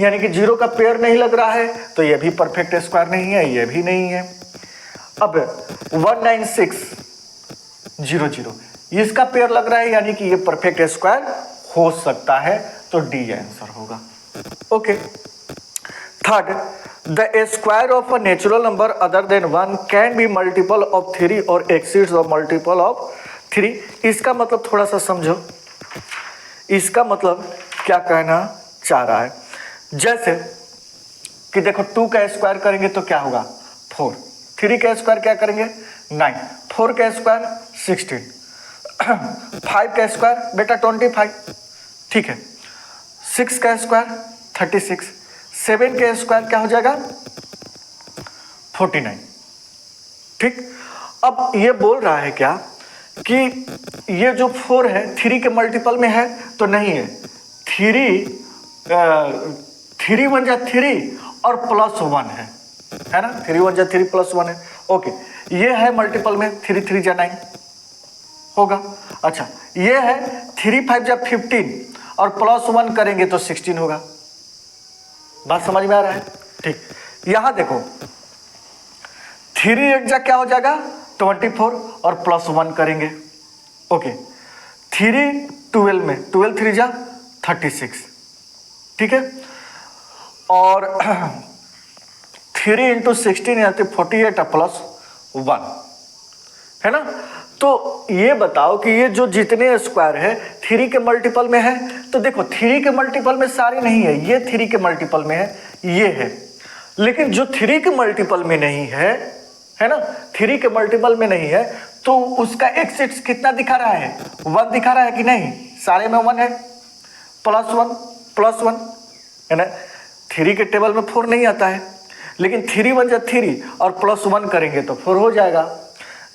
यानी कि 0 का पेयर नहीं लग रहा है, तो ये भी परफेक्ट स्क्वायर नहीं है, ये भी नहीं है। अब 196 0 0, इसका पेयर लग रहा है, यानी कि ये परफेक्ट स्क्वायर हो सकता है, तो डी आंसर होगा। Okay. Third, the square of a natural number other than 1 can be multiple of 3 और एक्सीड्स द मल्टीपल ऑफ 3। इसका मतलब थोड़ा सा समझो, इसका मतलब क्या कहना चाह रहा है। जैसे कि देखो 2 का स्क्वायर करेंगे तो क्या होगा, 4, 3 का स्क्वायर क्या करेंगे, 9, 4 का स्क्वायर 16, 5 का स्क्वायर बेटा 25, ठीक है, 6 का स्क्वायर 36, 7 का स्क्वायर क्या हो जाएगा, 49, ठीक। अब ये बोल रहा है क्या कि ये जो 4 है 3 के मल्टीपल में है, तो नहीं है, 3 1 जा 3 और प्लस 1 है ना, 3 1 जा 3 प्लस 1 है। ओके, ये है मल्टीपल में, 3 3 जा 9 होगा। अच्छा, ये है 3 5 जा 15 और प्लस 1 करेंगे तो 16 होगा। बात समझ में आ रहा है, ठीक। यहां देखो 3 1 जा क्या हो जाएगा, 24 और प्लस 1 करेंगे, ओके, 3 12 में 12 3 जा 36, ठीक है, और 3 इंटू 16 यानी 48 प्लस 1, है ना। तो ये बताओ कि ये जो जितने स्क्वायर है 3 के मल्टीपल में है, तो देखो 3 के मल्टीपल में सारे नहीं है, ये 3 के मल्टीपल में है, ये है। लेकिन जो 3 के मल्टीपल में नहीं है ना, 3 के मल्टीपल में नहीं है, तो उसका एक्सिस कितना दिखा रहा है, 1 दिखा रहा है कि नहीं, सारे में 1 है, प्लस वन है ना। 3 के टेबल में 4 नहीं आता है, लेकिन 3 1 जा 3 और +1 करेंगे तो 4 हो जाएगा।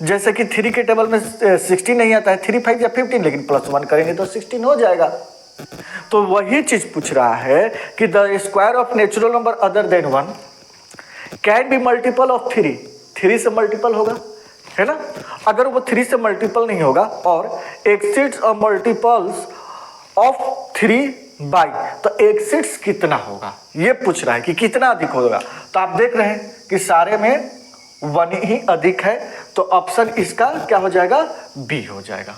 जैसे कि 3 के टेबल में 16 नहीं आता है, 3 5 या 15, लेकिन +1 करेंगे तो 16 हो जाएगा। तो वही चीज पूछ रहा है कि the square of natural number other than 1 can be multiple of 3, 3 से मल्टीपल होगा, है ना। अगर वो 3 से मल्टीपल नहीं होगा और एक्सिड्स और मल्टीपल्स ऑफ 3 बाई, तो एक्सिड्स कितना होगा ये पूछ रहा है कि कितना अधिक होगा। तो आप देख रहे हैं कि सारे में 1 ही अधिक है, तो ऑप्शन इसका क्या हो जाएगा, बी हो जाएगा।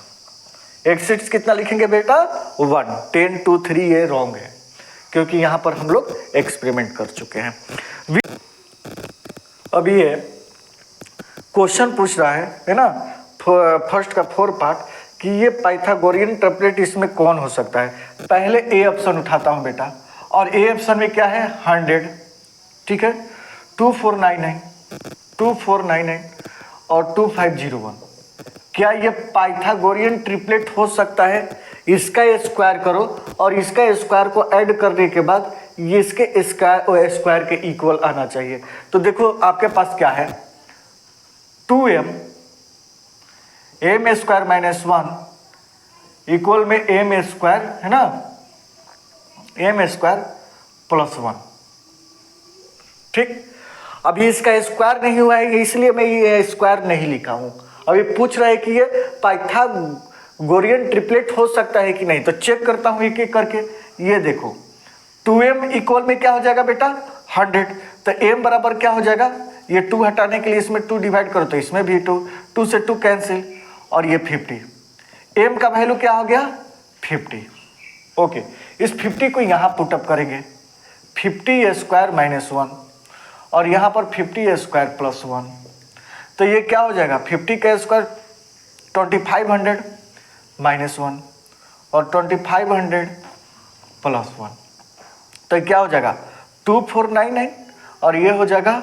एक्सिड्स कितना लिखेंगे बेटा, 1, 10 2 3 ये रॉन्ग है, क्योंकि यहां पर हम लोग एक्सपेरिमेंट कर चुके हैं। अब ये क्वेश्चन पूछ रहा है ना, फर्स्ट का 4 पार्ट, कि ये पाइथागोरियन ट्रिपलेट इसमें कौन हो सकता है। पहले ए ऑप्शन उठाता हूं बेटा, और ए ऑप्शन में क्या है, 100, ठीक है, 2499 2499 और 2501। क्या ये पाइथागोरियन ट्रिपलेट हो सकता है। इसका स्क्वायर करो और इसका स्क्वायर को ऐड करने के बाद ये इसके स्क्वायर के इक्वल आना चाहिए। तो देखो आपके पास क्या है, 2m m² - 1 इक्वल में m² है ना, m² + 1, ठीक। अभी इसका स्क्वायर नहीं हुआ है, इसलिए मैं ये स्क्वायर नहीं लिखा हूं। अभी पूछ रहा है कि ये पाइथागोरियन ट्रिपलेट हो सकता है कि नहीं, तो चेक करता हूं एक एक करके। ये देखो 2m इक्वल में क्या हो जाएगा बेटा, 100, तो m बराबर क्या हो जाएगा, ये 2 हटाने के लिए इसमें 2 डिवाइड करो तो इसमें भी 2, 2 से 2 कैंसिल, और ये 50। m का वैल्यू क्या हो गया, 50। ओके, इस 50 को यहाँ पुटअप करेंगे, 50² - 1 और यहाँ पर 50² + 1, तो ये क्या हो जाएगा, 50 का स्क्वायर 2500 - 1 और 2500 + 1, तो क्या हो जाएगा 2499 और ये हो जाएगा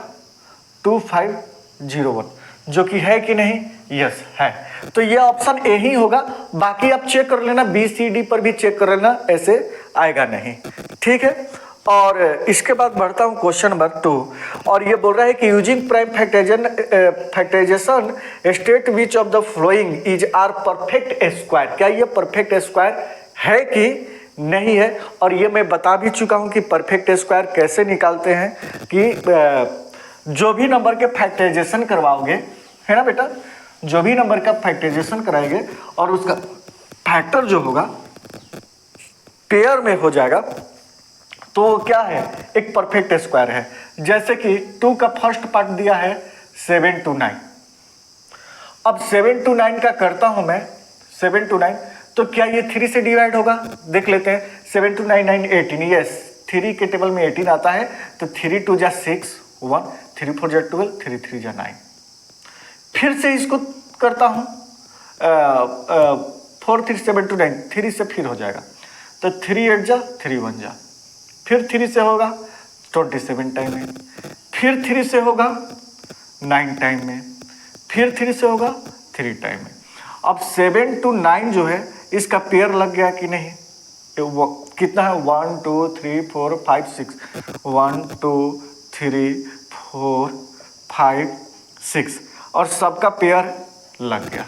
2501, जो कि है कि नहीं, यस है। तो ये ऑप्शन ए ही होगा। बाकी आप चेक कर लेना, बी सी डी पर भी चेक कर लेना, ऐसे आएगा नहीं, ठीक है। और इसके बाद बढ़ता हूं क्वेश्चन नंबर 2, और ये बोल रहा है कि using prime factorisation state which of the following is are perfect square. क्या ये परफेक्ट स्क्वायर है कि नहीं है। और ये मैं बता भी चुका हूं कि परफेक्ट स्क्वायर कैसे निकालते हैं, कि जो भी नंबर के फैक्टराइजेशन करवाओगे, है ना बेटा, जो भी नंबर का फैक्टराइजेशन कराएंगे और उसका फैक्टर जो होगा पेयर में हो जाएगा, तो क्या है, एक परफेक्ट स्क्वायर है। जैसे कि 2 का फर्स्ट पार्ट दिया है 7 to 9, अब 7 to 9 का करता हूं मैं, 7 to 9, तो क्या ये 3 से डिवाइड होगा, देख लेते हैं। 7 to 9 9 18, यस 3 के टेबल में 18 आता है, तो 3 2 जा 6 1, 3 4 जा 12, 3 3 जा 9। फिर से इसको करता हूं 4 3 7 to 9, 3 से फिर हो जाएगा, तो 3 8 जा 3 1 जा, फिर 3 से होगा 27 टाइम में, फिर 3 से होगा 9 टाइम में, फिर 3 से होगा 3 टाइम में। अब 7 to 9 जो है इसका पेयर लग गया कि नहीं, वो कितना है, 1 2 3 4 5 6, 1 2 3 4 5 6, और सबका पेयर लग गया।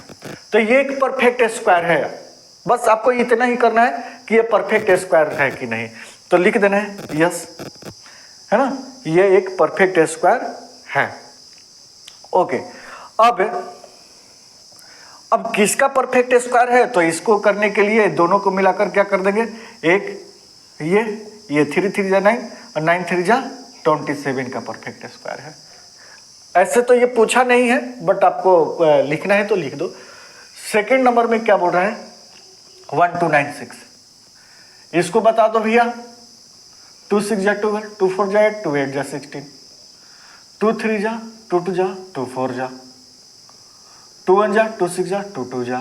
तो ये एक परफेक्ट स्क्वायर है। बस आपको इतना ही करना है कि ये परफेक्ट स्क्वायर है कि नहीं, तो लिख देना है यस, है ना, ये एक परफेक्ट स्क्वायर है। ओके, अब किसका परफेक्ट स्क्वायर है, तो इसको करने के लिए दोनों को मिलाकर क्या कर देंगे, एक ये 3 3 जा 9 और 9 3 जा 27 का परफेक्ट स्क्वायर है। ऐसे तो ये पूछा नहीं है, बट आपको लिखना है तो लिख दो। सेकंड नंबर में क्या बोल रहा है, 1296, इसको बता दो भैया। 2 6 जा 12, 2 4 जा 8, 2 8 जा 16, 2 3 जा 2 2 जा 2 4 जा, 2 1 जा 2 6 जा 2 2 जा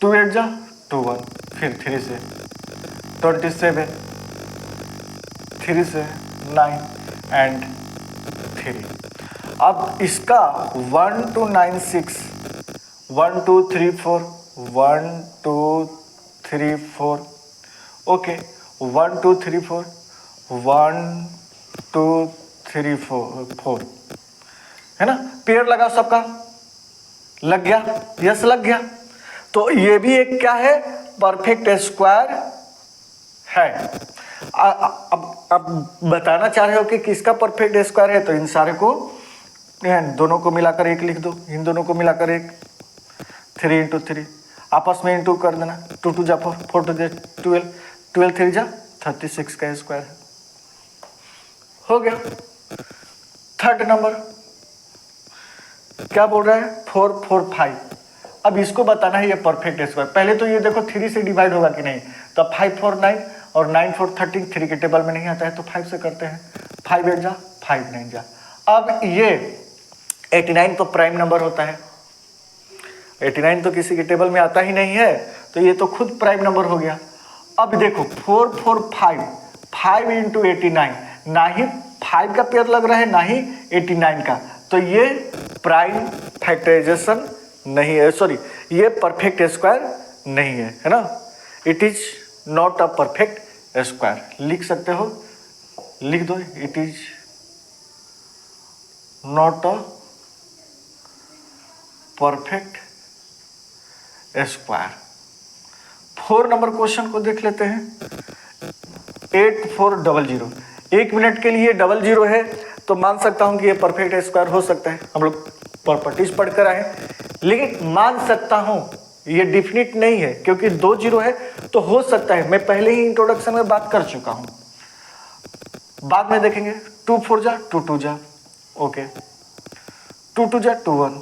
2 8 जा 2 1, फिर 3 से 27, 3 से 9 एंड 3। अब इसका 1 2 9 6 1 2 3 4 1 2 3 4 ओके 1 2 3 4 1 2 3 4 है ना। पेयर लगा सबका, लग गया, यस लग गया। तो ये भी एक क्या है, परफेक्ट स्क्वायर है। अब बताना चाह रहे हो कि किसका परफेक्ट स्क्वायर है, तो इन सारे को दोनों को मिलाकर एक लिख दो, इन दोनों को मिलाकर एक, 3 इंटू 3 आपस में इंटू कर देना, 2 2 जा 4 4 2 जा 12 12 3 जा 36 का स्क्वायर है, हो गया। थर्ड नंबर क्या बोल रहा है, 4 4 5। अब इसको बताना है ये परफेक्ट स्क्वायर। पहले तो ये देखो 3 से डिवाइड होगा कि नहीं, तो 5 4 9 और 9 4 13, 3 के टेबल में नहीं आता है तो 5 से करते हैं, 5 8 जा 5 9 जा। अब ये 89 तो प्राइम नंबर होता है, 89 तो किसी के टेबल में आता ही नहीं है, तो ये तो खुद प्राइम नंबर हो गया। अब देखो 4 4 5 5 इंटू 89, ना ही 5 का पेयर लग रहा है ना ही 89 का, तो ये प्राइम फैक्टराइजेशन नहीं है, सॉरी ये परफेक्ट स्क्वायर नहीं है, है ना। It is not a perfect square, लिख सकते हो, लिख दो, it is not a perfect square. 4 number question को देख लेते हैं। 8400, 1 मिनट के लिए 00 है तो मान सकता हूं कि ये परफेक्ट स्क्वायर हो सकता है, हम लोग प्रॉपर्टीज पढ़कर आए, लेकिन मान सकता हूं ये डिफिनिट नहीं है, क्योंकि 2 0 है तो हो सकता है, मैं पहले ही इंट्रोडक्शन में बात कर चुका हूं, बाद में देखेंगे। 2 4 जा 2 2 जा ओके, 2 2 जा 2 1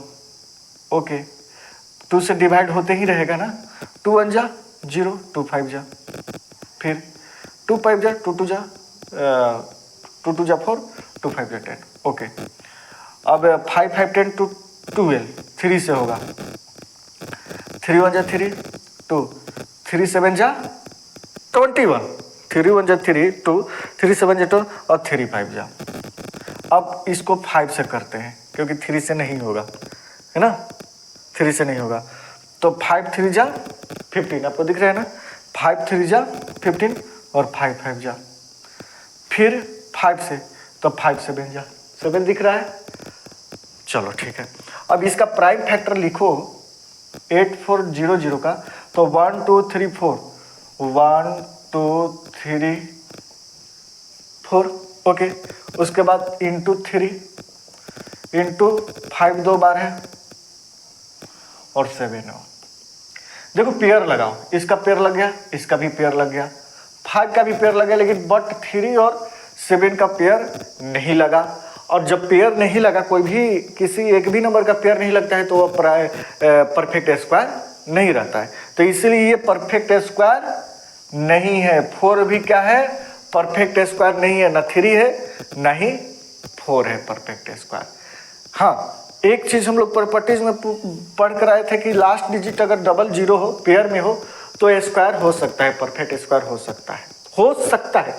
ओके, 2 से डिवाइड होते ही रहेगा ना, 2 1 जा 0 2 5 जा, फिर 2 5 जा 2 2 जा 2 2 जा 4 2 5 जा 10 ओके। अब 5 5 10 2 12, 3 से होगा, 3 1 जा 3 2 3 7 जा 21, 3 1 जा 3 2 3 7 जा 2 और 3 5 जा। अब इसको 5 से करते हैं क्योंकि 3 से नहीं होगा, है ना, 3 से नहीं होगा, तो 5 3 जा 15, आपको दिख रहा है ना, 5 3 जा 15 और 5 5 जा, फिर 5 से तो 5 7 जा 7 दिख रहा है, चलो ठीक है। अब इसका प्राइम फैक्टर लिखो 8400 का, तो 1 2 3 4 1 2 3 4 ओके, उसके बाद इंटू 3 इंटू 5 2 बार है और 7 हो। देखो पेयर लगाओ, इसका पेयर लग गया, इसका भी पेयर लग गया, 5 का भी पेयर लग गया, लेकिन बट 3 और 7 का पेयर नहीं लगा। और जब पेयर नहीं लगा, कोई भी किसी एक भी नंबर का पेयर नहीं लगता है, तो वो परफेक्ट स्क्वायर नहीं रहता है, तो इसलिए ये परफेक्ट स्क्वायर नहीं है। 4 भी क्या है, परफेक्ट स्क्वायर नहीं है, ना 3 है ना ही 4 है परफेक्ट स्क्वायर। हाँ, एक चीज हम लोग प्रॉपर्टीज में पढ़ कर आए थे कि लास्ट डिजिट अगर 00 हो, पेयर में हो, तो स्क्वायर हो सकता है, परफेक्ट स्क्वायर हो सकता है, हो सकता है।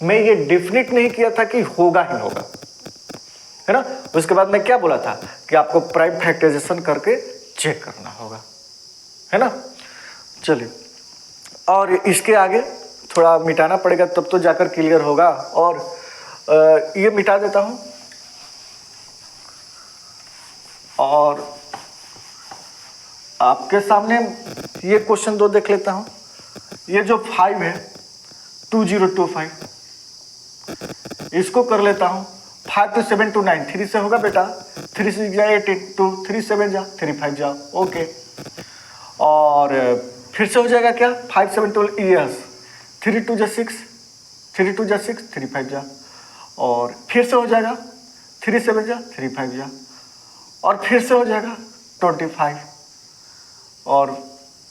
मैं ये डिफिनिट नहीं किया था कि होगा ही होगा, है ना। उसके बाद मैं क्या बोला था कि आपको प्राइम फैक्टराइजेशन करके चेक करना होगा, है ना। चलिए, और इसके आगे थोड़ा मिटाना पड़ेगा, तब तो जाकर क्लियर होगा। और ये मिटा देता हूं और आपके सामने ये क्वेश्चन 2 देख लेता हूं। ये जो 5 है 2025, इसको कर लेता हूं। 5 2 7 2 9, 3 से होगा बेटा, 3 6 जा 8 2 3 7 जा 3 5 जा ओके। और फिर से हो जाएगा क्या, 5 7 12 ईयर्स, 3 2 जा 6 3 2 जा 6 3 5 जा, और फिर से हो जाएगा 3 7 जा 3 5 जा, और फिर से हो जाएगा 25 और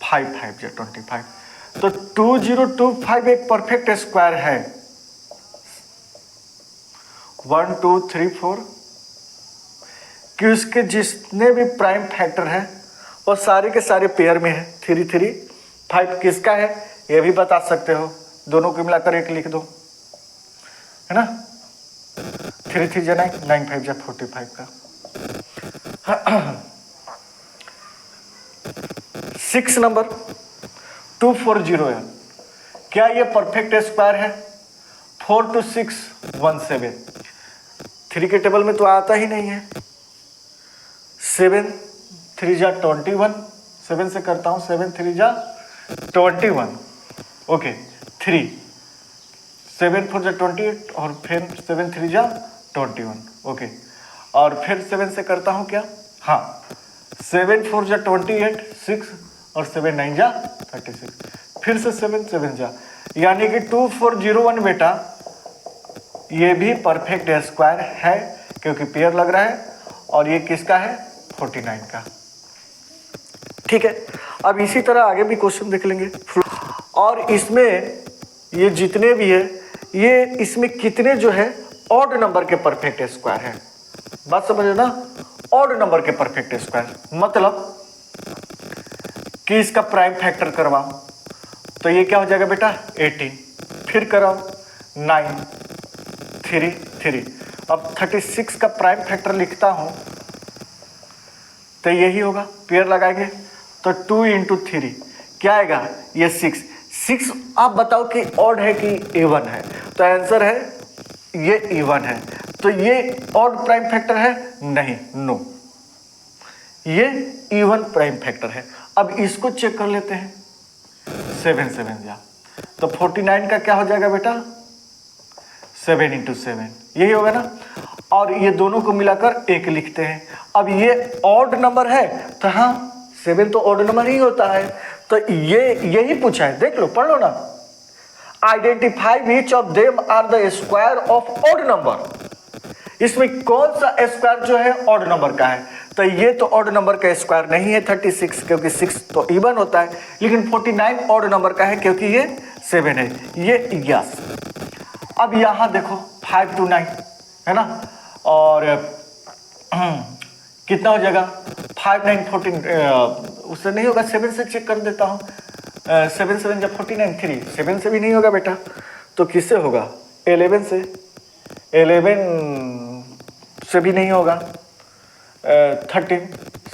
5 5 जा 25। तो 2025 एक परफेक्ट स्क्वायर है। 1 2 3 4 कि उसके जितने भी प्राइम फैक्टर हैं वो सारे के सारे पेयर में है। 3 3 5 किसका है ये भी बता सकते हो, दोनों को मिलाकर एक लिख दो, है ना। 3 3 जा 9, 9 5 जा 45 का। 6 नंबर 240 है, क्या ये परफेक्ट स्क्वायर है? 4 2 6 1 7, 3 के टेबल में तो आता ही नहीं है। 7 3 जा 21, 7 से करता हूँ, 7 3 जा 21, ओके। 3 7 4 जा 28 और फिर 7 3 जा 21, ओके। और फिर 7 से करता हूँ क्या, हाँ 7 4 जा 28 6 और 7 9 जा 36, फिर से 7 7 जा, यानी कि 2401 बेटा ये भी परफेक्ट स्क्वायर है क्योंकि पेयर लग रहा है और ये किसका है 49 का। ठीक है, अब इसी तरह आगे भी क्वेश्चन देख लेंगे। और इसमें ये जितने भी है ये इसमें कितने जो है ऑड नंबर के परफेक्ट स्क्वायर है, बात समझे ना। ऑड नंबर के परफेक्ट स्क्वायर मतलब कि इसका प्राइम फैक्टर करवाओ तो ये क्या हो जाएगा बेटा 18, फिर कराओ 9 3 3, अब 36 का प्राइम फैक्टर लिखता हूं तो यही होगा, पेयर लगाएंगे तो 2 इंटू 3 क्या आएगा ये 6। आप बताओ कि ऑड है कि इवन है, तो आंसर है ये इवन है, तो ये ऑड प्राइम फैक्टर है नहीं, नो ये इवन प्राइम फैक्टर है। अब इसको चेक कर लेते हैं, 7 7 जा तो 49 का क्या हो जाएगा बेटा 7 इंटू 7, यही होगा ना। और ये दोनों को मिलाकर एक लिखते हैं। अब ये ऑड नंबर है तो हाँ 7 तो ऑड नंबर ही होता है, तो ये यही पूछा है, देख लो पढ़ लो ना। Identify which of them are the square of odd number, इसमें कौन सा स्क्वायर जो है ऑड नंबर का है, तो ये तो ऑड नंबर का स्क्वायर नहीं है 36 क्योंकि 6 तो इवन होता है, लेकिन 49 ऑड नंबर का है क्योंकि ये 7 है, ये यस। अब यहां देखो 5 2 9 है ना, और कितना हो जाएगा 5 9 14, उससे नहीं होगा, 7 से चेक कर देता हूं, 7 7 जब 49 3, 7 से भी नहीं होगा बेटा, तो किससे होगा 11 से, 11 से भी नहीं होगा, 13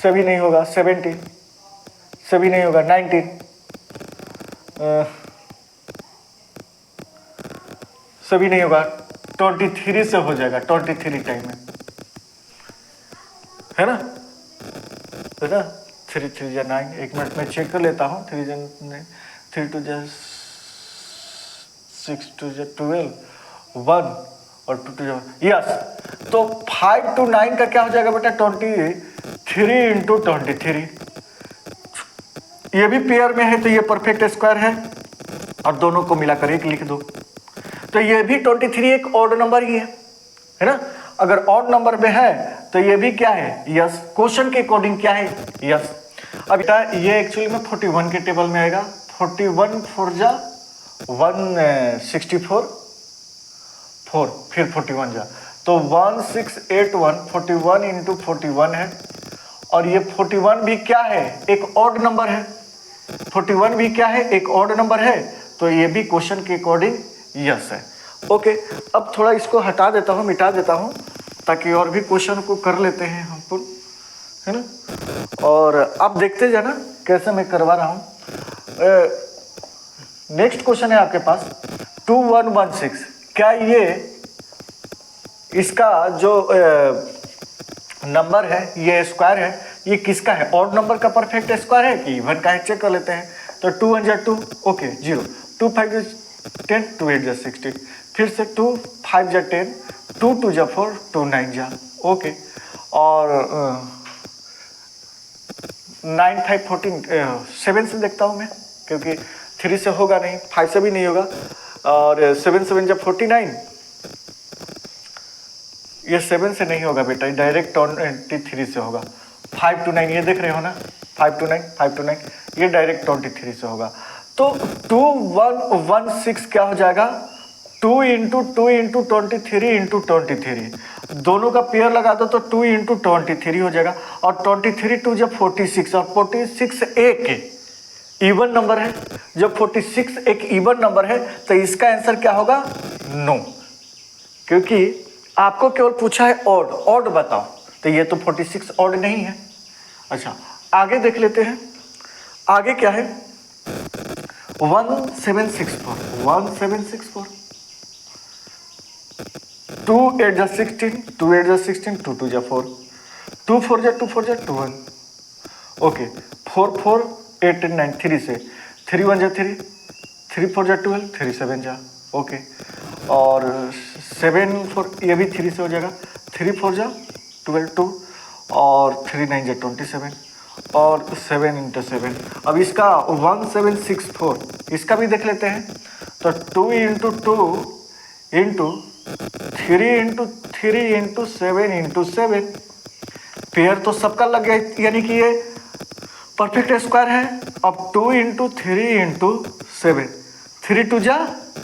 से भी नहीं होगा, 17 से भी नहीं होगा, 19 से भी नहीं होगा, 23 से हो जाएगा, 23 टाइम में है ना, है ना। 3 3 जा 9, एक मिनट में चेक कर लेता हूँ, 3 जा 9, 3 2 जा 6 2 जा 12 1 और 2 2 जा यस। तो 5 to 9 का क्या हो जाएगा बेटा 23 इंटू 23, ये भी पेयर में है तो ये परफेक्ट स्क्वायर है और दोनों को मिलाकर एक लिख दो, तो ये भी 23 एक ऑड नंबर ही है ना। अगर ऑड नंबर में है तो ये भी क्या है यस, क्वेश्चन के अकॉर्डिंग क्या है यस। अब बेटा ये एक्चुअली में 41 के टेबल में आएगा, 41 4 जा 164 4, फिर 41 जा तो 1681, 41 इंटू 41 है, और ये 41 भी क्या है एक ऑड नंबर है, 41 भी क्या है एक ऑड नंबर है, तो ये भी क्वेश्चन के अकॉर्डिंग यस है। ओके, अब थोड़ा इसको हटा देता हूँ, मिटा देता हूँ, ताकि और भी क्वेश्चन को कर लेते हैं हम लोग, है ना। और आप देखते जाना कैसे मैं करवा रहा हूँ। नेक्स्ट क्वेश्चन है आपके पास 2116, क्या ये इसका जो नंबर है ये स्क्वायर है, ये किसका है, ऑड नंबर का परफेक्ट स्क्वायर है कि इवन का है, चेक कर लेते हैं। तो 2 1 जा 2, ओके 0, 2 5 जा 10, 2 8 जा 16, फिर से 2 5 जा 10, 2 2 जा 4, 2 9 जा, ओके। और 9 5 14, 7 से देखता हूँ मैं, क्योंकि 3 से होगा नहीं, 5 से भी नहीं होगा, और 7 7 जा 49, ये 7 से नहीं होगा बेटा, डायरेक्ट 23 से होगा। 5 to 9 ये देख रहे हो ना, 5 to 9 5 to 9 ये डायरेक्ट 23 से होगा। तो 2116 क्या हो जाएगा 2 इंटू 23 इंटू 23 दोनों का पेयर लगा दो तो 2 इंटू 23 हो जाएगा, और 23 टू जब 46, और 46 एक इवन नंबर है। जब 46 एक इवन नंबर है तो इसका आंसर क्या होगा? नो, क्योंकि आपको केवल पूछा है ऑड, ऑड बताओ, तो ये तो 46 ऑड नहीं है। अच्छा, आगे देख लेते हैं, आगे क्या है? 1764, 1764, 2 8 जा 16, 2 8 जा 16, 2 2 जा 4, 2 4 जा 2 4 जा 2 1, ओके, 4 4 8 9 3 से 3 1 जा 3, 3 4 जा 12, 3 7 जा, ओके, और 7 4 ये भी 3 से हो जाएगा, 3 4 जा 12 2, और 3 9 जा 27, और 7 इंटू 7। अब इसका 1764 इसका भी देख लेते हैं, तो 2 into 2 into 3 into 3 into 7 into 7, pair तो सबका लग गया, यानी कि ये परफेक्ट स्क्वायर है। अब 2 इंटू 3 इंटू 7, 3 2 जा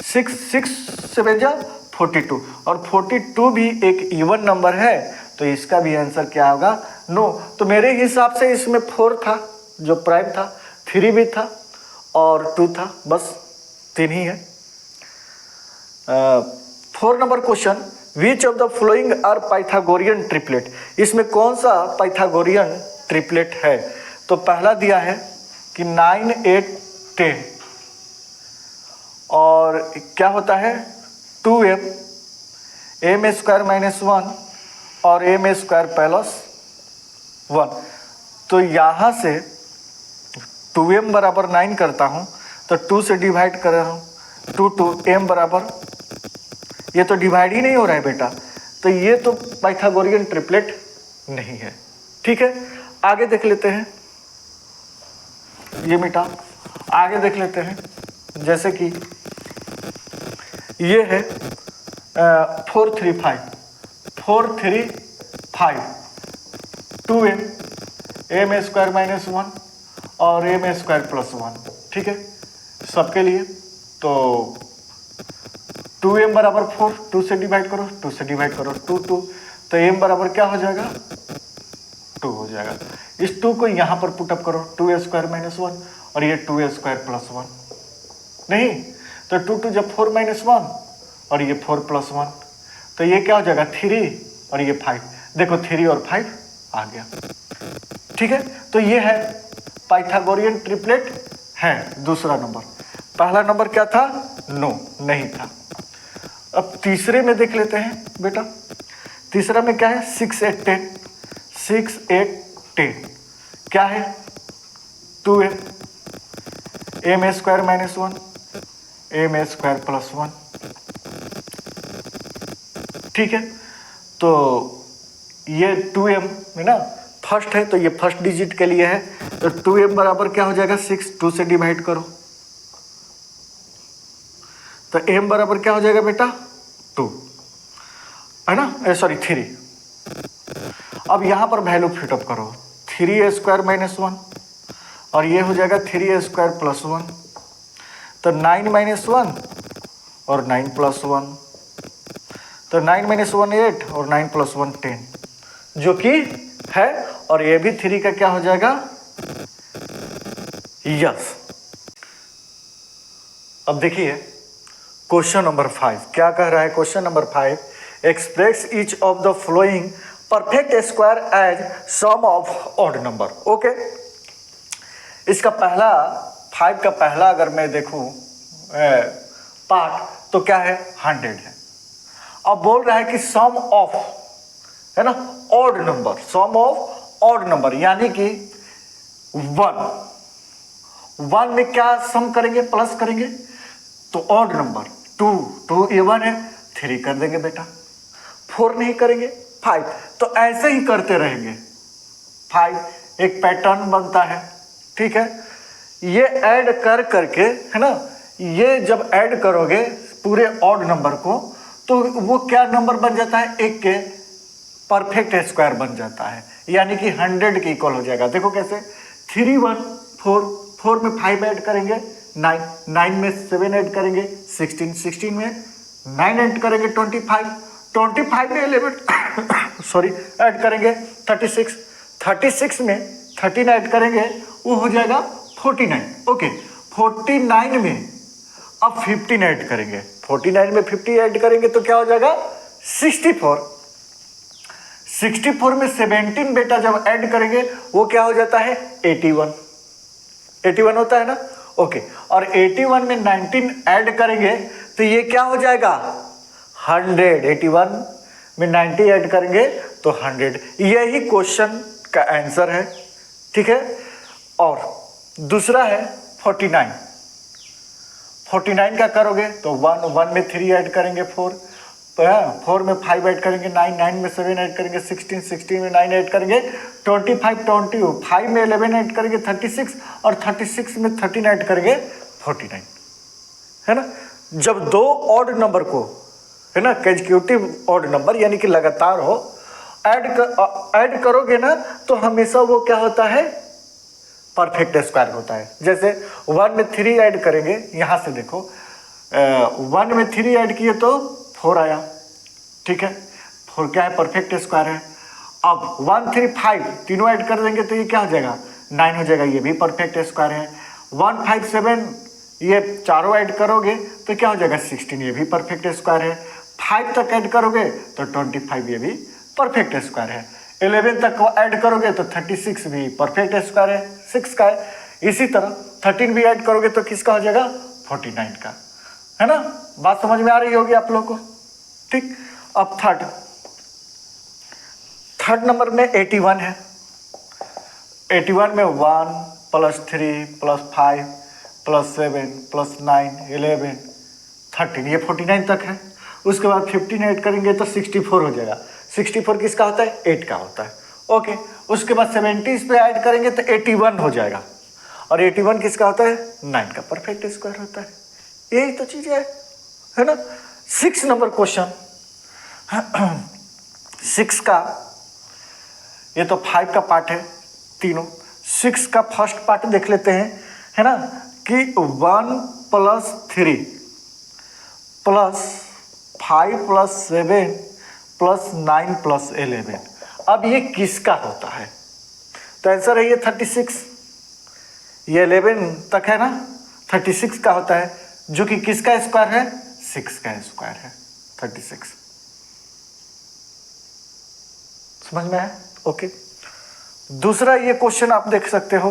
6, 6 7 जा 42, और 42 भी एक इवन नंबर है, तो इसका भी आंसर क्या होगा? नो। तो मेरे हिसाब से इसमें 4 था जो प्राइम था, 3 भी था और 2 था, बस 3 ही है। 4 number question, which of the following are Pythagorean triplet? इसमें कौन सा पाइथागोरियन ट्रिपलेट है? तो पहला दिया है कि 9 8 10, और क्या होता है? 2m m स्क्वायर माइनस 1 और m स्क्वायर प्लस 1। तो यहाँ से 2m बराबर 9 करता हूँ तो 2 से डिवाइड कर रहा हूँ, 2 2 m बराबर, ये तो डिवाइड ही नहीं हो रहा है बेटा, तो ये तो पाइथागोरियन ट्रिपलेट नहीं है। ठीक है, आगे देख लेते हैं, ये मिटा, आगे देख लेते हैं, जैसे कि ये है 4 3 5, 4 3 5, 2m m स्क्वायर माइनस 1 और m स्क्वायर प्लस 1। ठीक है, सबके लिए तो 2m बराबर 4, 2 से डिवाइड करो, 2 से डिवाइड करो, 2 2, तो m बराबर क्या हो जाएगा? 2 हो जाएगा। इस 2 को यहाँ पर पुटअप करो, 2a स्क्वायर माइनस 1 और ये 2a स्क्वायर प्लस 1, नहीं तो 2 2 जब 4 माइनस 1 और ये 4 प्लस 1, तो ये क्या हो जाएगा? 3 और ये 5, देखो 3 और 5 आ गया। ठीक है, तो ये है पाइथागोरियन ट्रिपलेट है दूसरा नंबर। पहला नंबर क्या था? नो, नहीं था। अब तीसरे में देख लेते हैं बेटा, तीसरा में क्या है? 6 8 10, 6 8 10 क्या है? 2m m square minus 1 m square plus 1। ठीक है, तो ये 2m है ना, फर्स्ट है तो ये फर्स्ट डिजिट के लिए है, तो 2m बराबर क्या हो जाएगा? 6, 2 से डिवाइड करो, तो m बराबर क्या हो जाएगा बेटा? 2 है ना, सॉरी 3। अब यहां पर वैल्यू फिटअप करो, 3a स्क्वायर माइनस 1 और ये हो जाएगा 3a स्क्वायर प्लस 1, तो 9 माइनस 1 और 9 प्लस 1, तो 9 माइनस 1 8 और 9 प्लस 1 10, जो कि है, और ये भी 3 का क्या हो जाएगा? यस। अब देखिए क्वेश्चन नंबर 5 क्या कह रहा है? Question number 5, express each of the following perfect square as sum of odd number. Okay, इसका पहला 5 का पहला अगर मैं देखूं पार्ट तो क्या है? 100 है। अब बोल रहा है कि सम ऑफ, है ना, odd number, sum of odd number, यानी कि 1 में क्या सम करेंगे? प्लस करेंगे, तो ऑड नंबर 2 इवन है, 3 कर देंगे बेटा, 4 नहीं करेंगे, 5, तो ऐसे ही करते रहेंगे। 5 एक पैटर्न बनता है। ठीक है, ये ऐड कर करके, है ना, ये जब ऐड करोगे पूरे ऑड नंबर को तो वो क्या नंबर बन जाता है? एक के परफेक्ट स्क्वायर बन जाता है, यानी कि 100 के इक्वल हो जाएगा। देखो कैसे, 3 1 4, 4 में 5 ऐड करेंगे 9, 9 में 7 ऐड करेंगे 16, 16 में 9 ऐड करेंगे 25, 25 में 11 सॉरी ऐड करेंगे 36, 36 में 13 ऐड करेंगे वो हो जाएगा 49। ओके, 49 में अब 15 ऐड करेंगे, 49 में 50 ऐड करेंगे तो क्या हो जाएगा 64। 64 में 17 बेटा जब ऐड करेंगे वो क्या हो जाता है 81, 81 होता है ना। ओके, और 81 में 19 ऐड करेंगे तो ये क्या हो जाएगा 100। 81 में 90 ऐड करेंगे तो 100। यही क्वेश्चन का आंसर है, ठीक है। और दूसरा है 49, 49 का करोगे तो 1 में 3 ऐड करेंगे 4, 4 में 5 ऐड करेंगे 9, 9 में 7 ऐड करेंगे 16, 16 में 9 ऐड करेंगे 25, 25 में 11 ऐड करेंगे 36, और 36 में 13 ऐड करेंगे 49, है ना। जब दो ऑड नंबर को, है ना, कंसेक्यूटिव ऑड नंबर यानी कि लगातार हो, ऐड करोगे ना तो हमेशा वो क्या होता है परफेक्ट स्क्वायर होता है। जैसे 1 में 3 ऐड करेंगे, यहाँ से देखो 1 में 3 ऐड किए तो 4 आया, ठीक है, 4 क्या है परफेक्ट स्क्वायर है। अब 1, 3, 5 तीनों ऐड कर देंगे तो ये क्या हो जाएगा 9 हो जाएगा, ये भी परफेक्ट स्क्वायर है। 1, 5, 7 ये चारों ऐड करोगे तो क्या हो जाएगा 16, ये भी परफेक्ट स्क्वायर है। 5 तक ऐड करोगे तो 25, ये भी परफेक्ट स्क्वायर है। 11 तक ऐड करोगे तो 36 भी परफेक्ट स्क्वायर है, 6 का है। इसी तरह 13 भी ऐड करोगे तो किसका हो जाएगा 49 का, है ना। बात समझ में आ रही होगी आप लोग को, ठीक। अब थर्ड नंबर में 81 है। 81 में 1 + 3 + 5 + 7 + 9 11 13 ये 49 तक है। उसके बाद 15 ऐड करेंगे तो 64 हो जाएगा। 64 किसका होता है 8 का होता है। ओके, उसके बाद 70 इस पे ऐड करेंगे तो 81 हो जाएगा, और 81 किसका होता है 9 का परफेक्ट स्क्वायर होता है। यही तो चीज़ है ना। 6 नंबर क्वेश्चन 6 का, ये तो 5 का पार्ट है तीनों। 6 का फर्स्ट पार्ट देख लेते हैं, है ना, कि 1 + 3 + 5 + 7 + 9 + 11, अब ये किसका होता है। तो आंसर है ये 36, ये 11 तक है ना, 36 का होता है, जो कि किसका स्क्वायर है 6 का स्क्वायर है 36। समझ में आया। ओके, दूसरा ये क्वेश्चन आप देख सकते हो,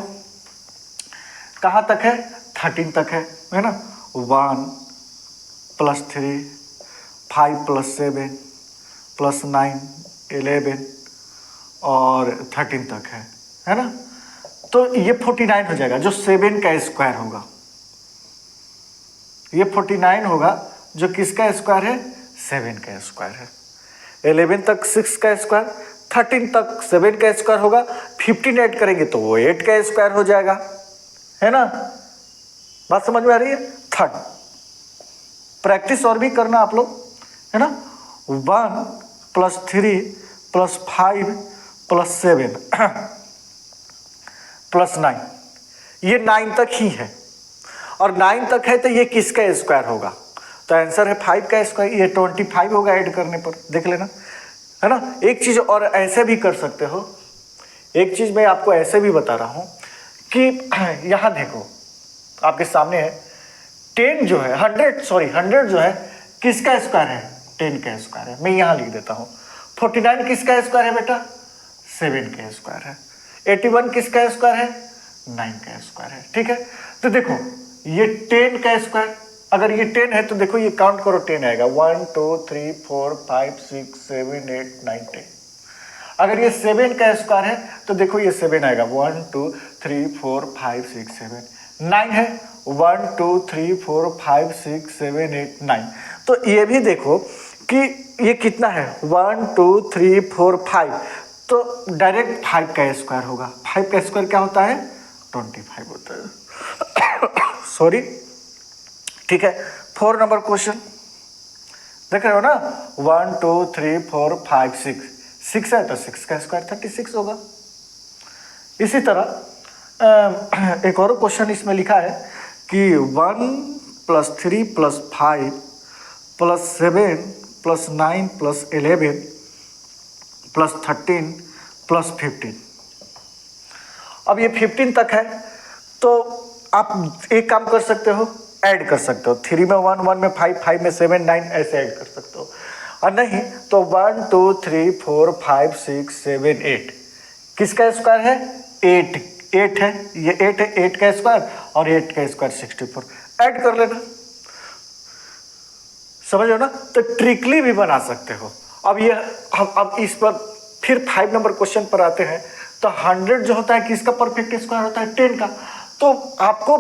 कहाँ तक है 13 तक है ना। 1 + 3 5 + 7 + 9 11 और 13 तक है ना। तो ये 49 हो जाएगा, जो 7 का स्क्वायर होगा। ये 49 होगा जो किसका स्क्वायर है 7 का स्क्वायर है। 11 तक 6 का स्क्वायर, 13 तक 7 का स्क्वायर होगा। 15 ऐड करेंगे तो वो 8 का स्क्वायर हो जाएगा, है ना। बात समझ में आ रही है। थर्ड प्रैक्टिस और भी करना आप लोग, है ना। 1 + 3 + 5 + 7 + 9, ये 9 तक ही है, और 9 तक है तो ये किसका स्क्वायर होगा। तो आंसर है 5 का स्क्वायर, ये 25 होगा ऐड करने पर, देख लेना, है ना। एक चीज़ और ऐसे भी कर सकते हो, एक चीज़ मैं आपको ऐसे भी बता रहा हूँ कि यहाँ देखो आपके सामने है 10 जो है 100 जो है किसका स्क्वायर है 10 का स्क्वायर है। मैं यहाँ लिख देता हूँ। 49 किसका स्क्वायर है बेटा 7 का स्क्वायर है। 81 किसका स्क्वायर है 9 का स्क्वायर है, ठीक है। तो देखो ये 10 का स्क्वायर, अगर ये 10 है तो देखो ये काउंट करो 10 आएगा 1 2 3 4 5 6 7 8 9 10। अगर ये 7 का स्क्वायर है तो देखो ये 7 आएगा 1 2 3 4 5 6 7। 9 है 1 2 3 4 5 6 7 8 9। तो ये भी देखो कि ये कितना है 1 2 3 4 5, तो डायरेक्ट 5 का स्क्वायर होगा। 5 का स्क्वायर क्या होता है 25 होता है सॉरी, ठीक है। 4 नंबर क्वेश्चन देख रहे हो ना 1 2 3 4 5 6 है तो 6 का स्क्वायर 36 होगा। इसी तरह एक और क्वेश्चन इसमें लिखा है कि 1 + 3 + 5 +7 +9 +11 +13 +15। अब ये 15 तक है, तो आप एक काम कर सकते हो, ऐड कर सकते हो। 3 में 1, 1 में 5, 5 में 7, 9 ऐसे ऐड कर सकते हो। और नहीं तो 1 2 3 4 5 6 7 8 किसका स्क्वायर है? 8 है, ये 8 है, 8 का स्क्वायर और 8 का स्क्वायर 64, ऐड कर लेना। समझ लो ना, तो ट्रिकली भी बना सकते हो। अब ये हम अब इस पर फिर 5 नंबर क्वेश्चन पर आते हैं। तो 100 जो होता है किसका परफेक्ट स्क्वायर होता है? 10 का। तो आपको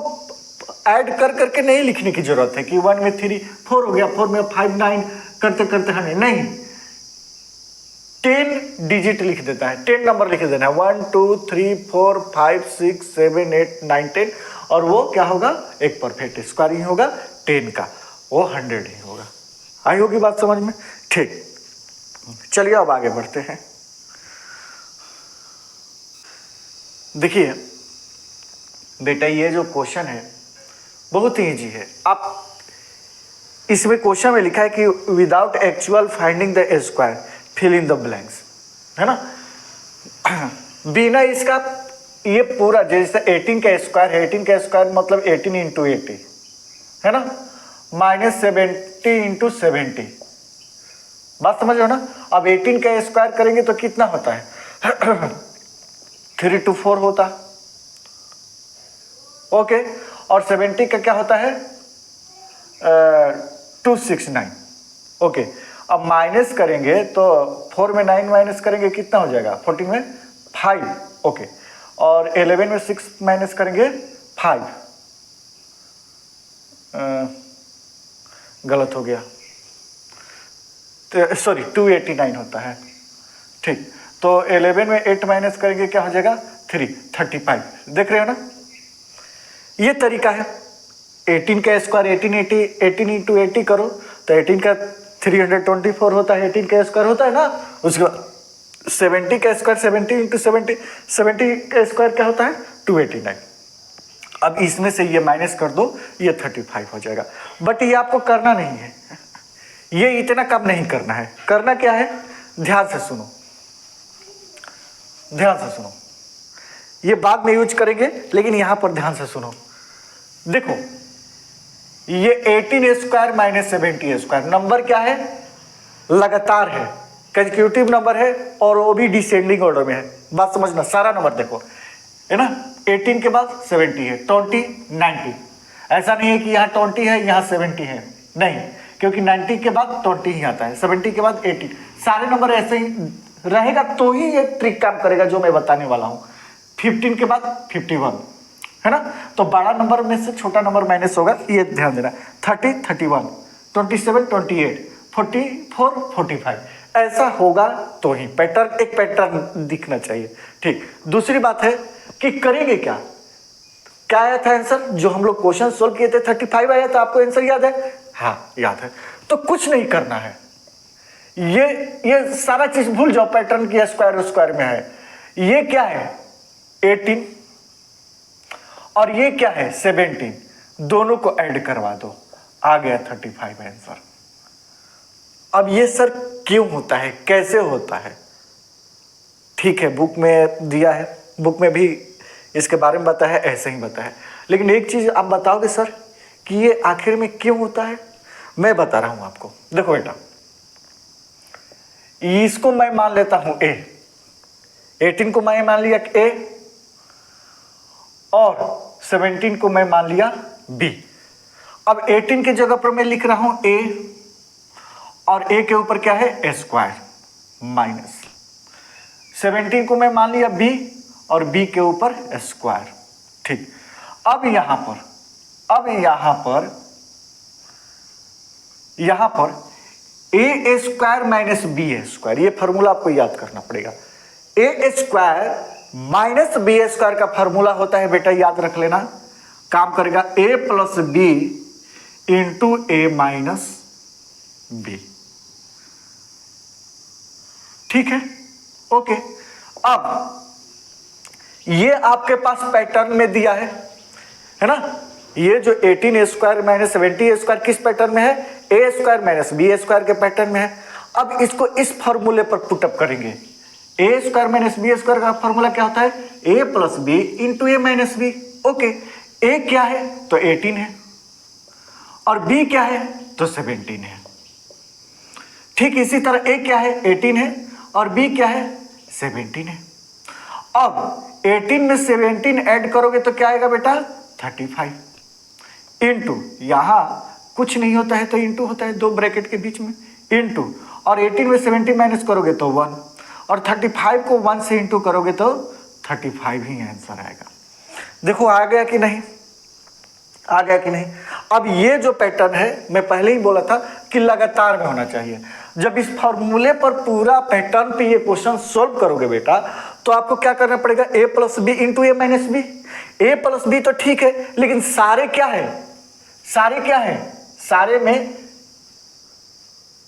ऐड कर करके नहीं लिखने की जरूरत है कि 1 में 3 4 हो गया, 4 में 5 9 करते करते हमें नहीं, 10 डिजिट लिख देता है, 10 नंबर लिख देना है, 1 2 3 4 5 6 7 8 9 10, और वो क्या होगा? एक परफेक्ट स्क्वायर ही होगा 10 का, वो 100 ही होगा। आई होगी बात समझ में? ठीक, चलिए अब आगे बढ़ते हैं। देखिए बेटा, ये जो क्वेश्चन है बहुत ही इजी है। आप इसमें क्वेश्चन में लिखा है कि without actual finding the square fill in the blanks, है ना। बिना इसका ये पूरा, जैसे 18 का स्क्वायर है, 18 का स्क्वायर मतलब 18 इंटू 80 है ना, -70 इंटू 70, बात समझ रहे हो ना। अब 18 का स्क्वायर करेंगे तो कितना होता है? 324 होता, ओके। और 70 का क्या होता है? 269, ओके। अब माइनस करेंगे तो 4 में 9 माइनस करेंगे कितना हो जाएगा? 14 में 5, ओके। और 11 में 6 माइनस करेंगे 5, गलत हो गया, तो सॉरी 289 होता है, ठीक। तो 11 में 8 माइनस करेंगे क्या हो जाएगा? 35। देख रहे हो ना, ये तरीका है। 18 का स्क्वायर 18 इंटू 80 करो तो 18 का 324 होता है, 18 का स्क्वायर होता है ना। उसके बाद 70 का स्क्वायर 70 इंटू 70, 70 का स्क्वायर क्या होता है? 289। अब इसमें से ये माइनस कर दो, ये 35 हो जाएगा। बट ये आपको करना नहीं है, ये इतना कम नहीं करना है। करना क्या है? ध्यान से सुनो, ध्यान से सुनो, ये बाद में यूज करेंगे, लेकिन यहां पर ध्यान से सुनो। देखो, ये 18 स्क्वायर माइनस 70 स्क्वायर नंबर क्या है? लगातार है, कंसेक्यूटिव नंबर है, और वो भी डिसेंडिंग ऑर्डर में है। बात समझना, सारा नंबर देखो, है ना। 18 के बाद 70 है, 20 90, ऐसा नहीं है कि यहाँ 20 है यहाँ 70 है, नहीं, क्योंकि 90 के बाद 20 ही आता है, 70 के बाद 18, सारे नंबर ऐसे ही रहेगा तो ही ये ट्रिक काम करेगा जो मैं बताने वाला हूँ। 15 के बाद 51, है ना। तो बड़ा नंबर में से छोटा नंबर माइनस होगा, ये ध्यान देना। 30 31 27 28 44 45, ऐसा होगा तो ही पैटर्न, एक पैटर्न दिखना चाहिए, ठीक। दूसरी बात है कि करेंगे क्या? क्या आया था आंसर? जो हम लोग क्वेश्चन सोल्व किए थे 35 आया था, आपको आंसर याद है? हाँ याद है। तो कुछ नहीं करना है, ये सारा चीज भूल जाओ, पैटर्न की स्क्वायर में है। ये क्या है? 18 और ये क्या है? 17, दोनों को ऐड करवा दो, आ गया 35 आंसर। अब ये सर क्यों होता है, कैसे होता है? ठीक है, बुक में दिया है, बुक में भी इसके बारे में बताया है, ऐसे ही बताया है। लेकिन एक चीज आप बताओगे सर कि ये आखिर में क्यों होता है? मैं बता रहा हूं आपको। देखो बेटा, इसको मैं मान लेता हूं ए, 18 को मैं मान लिया ए, और 17 को मैं मान लिया बी। अब 18 की जगह पर मैं लिख रहा हूं ए, और ए के ऊपर क्या है? Square minus. 17 को मैं मान लिया बी, और बी के ऊपर स्क्वायर, ठीक। अब यहां पर ए स्क्वायर माइनस बी स्क्वायर, ये फॉर्मूला आपको याद करना पड़ेगा। ए स्क्वायर माइनस बी स्क्वायर का फॉर्मूला होता है बेटा, याद रख लेना, काम करेगा ए plus b into a minus B, ठीक है, ओके। अब ये आपके पास पैटर्न में दिया है ना। ये जो 18 स्क्वायर माइनस 70 स्क्वायर किस पैटर्न में है? ए स्क्वायर माइनस बी स्क्वायर के पैटर्न में है। अब इसको इस फॉर्मूले पर पुटअप करेंगे। ए स्क्वायर माइनस बी स्क्वायर का फॉर्मूला क्या होता है? ए plus b into a minus B. Okay, ए क्या है? तो 18 है, और बी क्या है? तो 17 है। ठीक इसी तरह ए क्या है? 18 है, और बी क्या है? 17 है। अब 18 में 17 ऐड करोगे तो क्या आएगा बेटा? 35 इंटू, यहां कुछ नहीं होता है तो इंटू होता है, 2 ब्रैकेट के बीच में इंटू, और 18 में 17 माइनस करोगे तो 1, और 35 को 1 से इंटू करोगे तो 35 ही आंसर आएगा। देखो आ गया कि नहीं? आ गया कि नहीं? अब ये जो पैटर्न है, मैं पहले ही बोला था कि लगातार में होना चाहिए। जब इस फॉर्मूले पर पूरा पैटर्न पे ये क्वेश्चन सोल्व करोगे बेटा, तो आपको क्या करना पड़ेगा? ए plus b into a minus B. A plus b तो ठीक है, लेकिन सारे क्या है? सारे क्या है? सारे में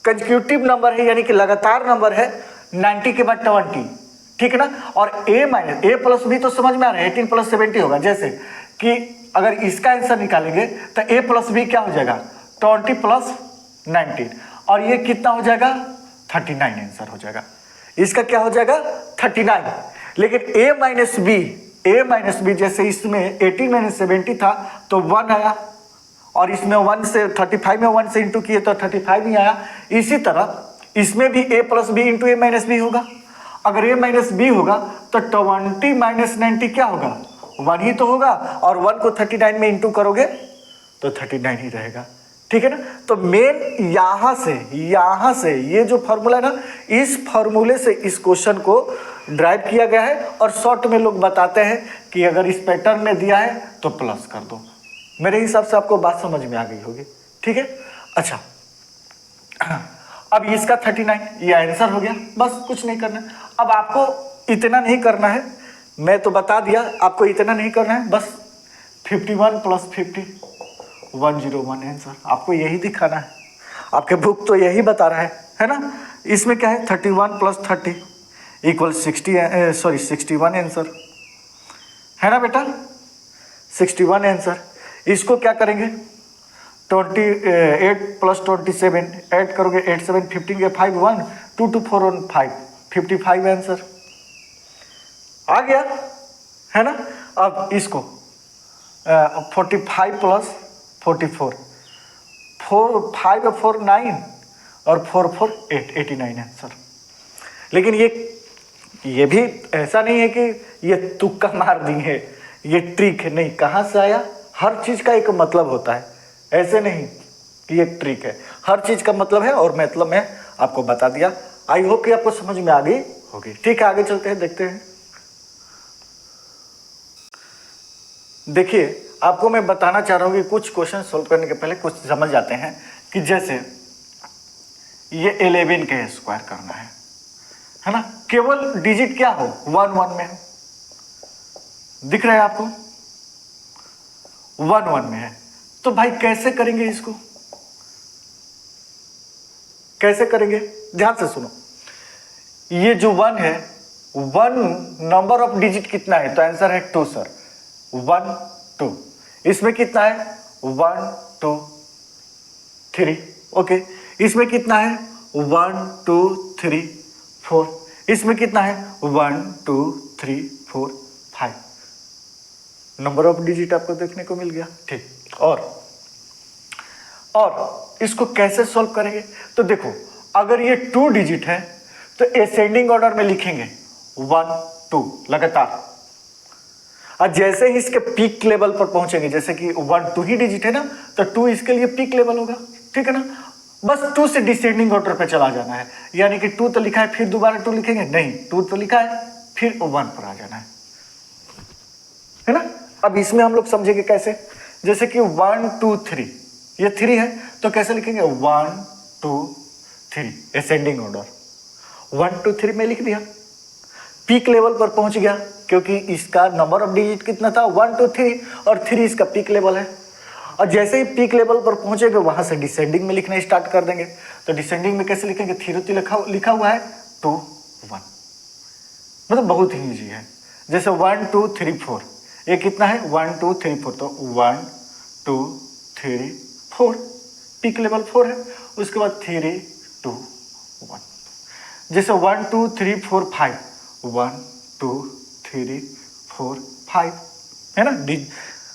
कंसेक्यूटिव नंबर है, यानी कि लगातार नंबर है, 90 के बाद 20, ठीक है ना। और a minus a plus b तो समझ में आ रहा है, 18 प्लस 70 होगा। जैसे कि अगर इसका आंसर निकालेंगे तो a प्लस बी क्या हो जाएगा? 20 प्लस 19, और ये कितना हो जाएगा? 39 आंसर हो जाएगा। इसका क्या हो जाएगा? 39। लेकिन a माइनस बी जैसे इसमें 18 माइनस 70 था तो 1 आया, और इसमें 1 से 35 में 1 से इंटू किए तो 35 ही आया। इसी तरह इसमें भी a plus b into a minus b होगा। अगर a माइनस बी होगा तो 20 माइनस 90 क्या होगा? 1 ही तो होगा, और 1 को 39 में इंटू करोगे तो 39 ही रहेगा, ठीक है ना। तो मेन यहां से ये जो फॉर्मूला है ना, इस फॉर्मूले से इस क्वेश्चन को ड्राइव किया गया है। और शॉर्ट में लोग बताते हैं कि अगर इस पैटर्न में दिया है तो प्लस कर दो। मेरे हिसाब से आपको बात समझ में आ गई होगी, ठीक है। अच्छा, अब इसका 39 ये आंसर हो गया, बस कुछ नहीं करना। अब आपको इतना नहीं करना है, मैं तो बता दिया, आपको इतना नहीं करना है, बस 51 प्लस 50 101 आंसर आपको यही दिखाना है। आपके बुक तो यही बता रहा है ना। इसमें क्या है? 31 प्लस 30 इक्वल 61 आंसर है ना बेटा, 61 आंसर। इसको क्या करेंगे? 28 प्लस 27 ऐड करोगे, 8 7 15 के 5 1 2 2 4 1 5 55 आंसर आ गया है ना। अब इसको 45 प्लस 44 4 5 4 9 और 4 4 8 89 आंसर। लेकिन ये भी ऐसा नहीं है कि ये तुक्का मार दी है, ये ट्रिक है, नहीं। कहाँ से आया? हर चीज का एक मतलब होता है, ऐसे नहीं कि एक ट्रिक है, हर चीज का मतलब है, और मतलब मैं आपको बता दिया। आई होप कि आपको समझ में आ गई होगी। ठीक है, आगे चलते हैं, देखते हैं। देखिए, आपको मैं बताना चाह रहा हूँ कि कुछ क्वेश्चन सोल्व करने के पहले कुछ समझ जाते हैं कि जैसे ये 11 के स्क्वायर करना है ना। केवल डिजिट क्या हो? 1 1 में है, दिख रहा है आपको? 1 1 में है, तो भाई कैसे करेंगे इसको? कैसे करेंगे? ध्यान से सुनो। ये जो 1 है, 1 नंबर ऑफ डिजिट कितना है? तो आंसर है 2 सर, 1 2। इसमें कितना है? 1 2 3। ओके, इसमें कितना है? 1 2 3 4। इसमें कितना है? 1 2 3 4 5। नंबर ऑफ डिजिट आपको देखने को मिल गया, ठीक। और इसको कैसे सॉल्व करेंगे? तो देखो, अगर ये 2 डिजिट है तो असेंडिंग ऑर्डर में लिखेंगे 1 2 लगातार। और जैसे ही इसके पीक लेवल पर पहुंचेंगे, जैसे कि 1 2 ही डिजिट है ना, तो 2 इसके लिए पीक लेवल होगा, ठीक है ना। बस 2 से डिसेंडिंग ऑर्डर पे चला जाना है, यानी कि 2 तो लिखा है फिर दोबारा 2 लिखेंगे, नहीं, 2 तो लिखा है फिर 1 पर आ जाना है ना। अब इसमें हम लोग समझेंगे कैसे, जैसे कि 1 2 3, ये 3 है तो कैसे लिखेंगे? 1 2 3 असेंडिंग ऑर्डर, 1 2 3 में लिख दिया। पीक लेवल पर पहुंच गया, क्योंकि इसका नंबर ऑफ डिजिट कितना था? 1 2 3, और 3 इसका पीक लेवल है। और जैसे ही पीक लेवल पर पहुंचेंगे, वहां से डिसेंडिंग में लिखना स्टार्ट कर देंगे। तो डिसेंडिंग में कैसे लिखेंगे? 3 लिखा हुआ है 2 1, मतलब बहुत ही ईजी है। जैसे 1 2 3 4, ये कितना है? 1 2 3 4, तो 1 2 3 4, पीक लेवल 4 है। उसके बाद 3 2 1, जैसे 1 2 3 4 5, 1 2 3 4 5, है ना,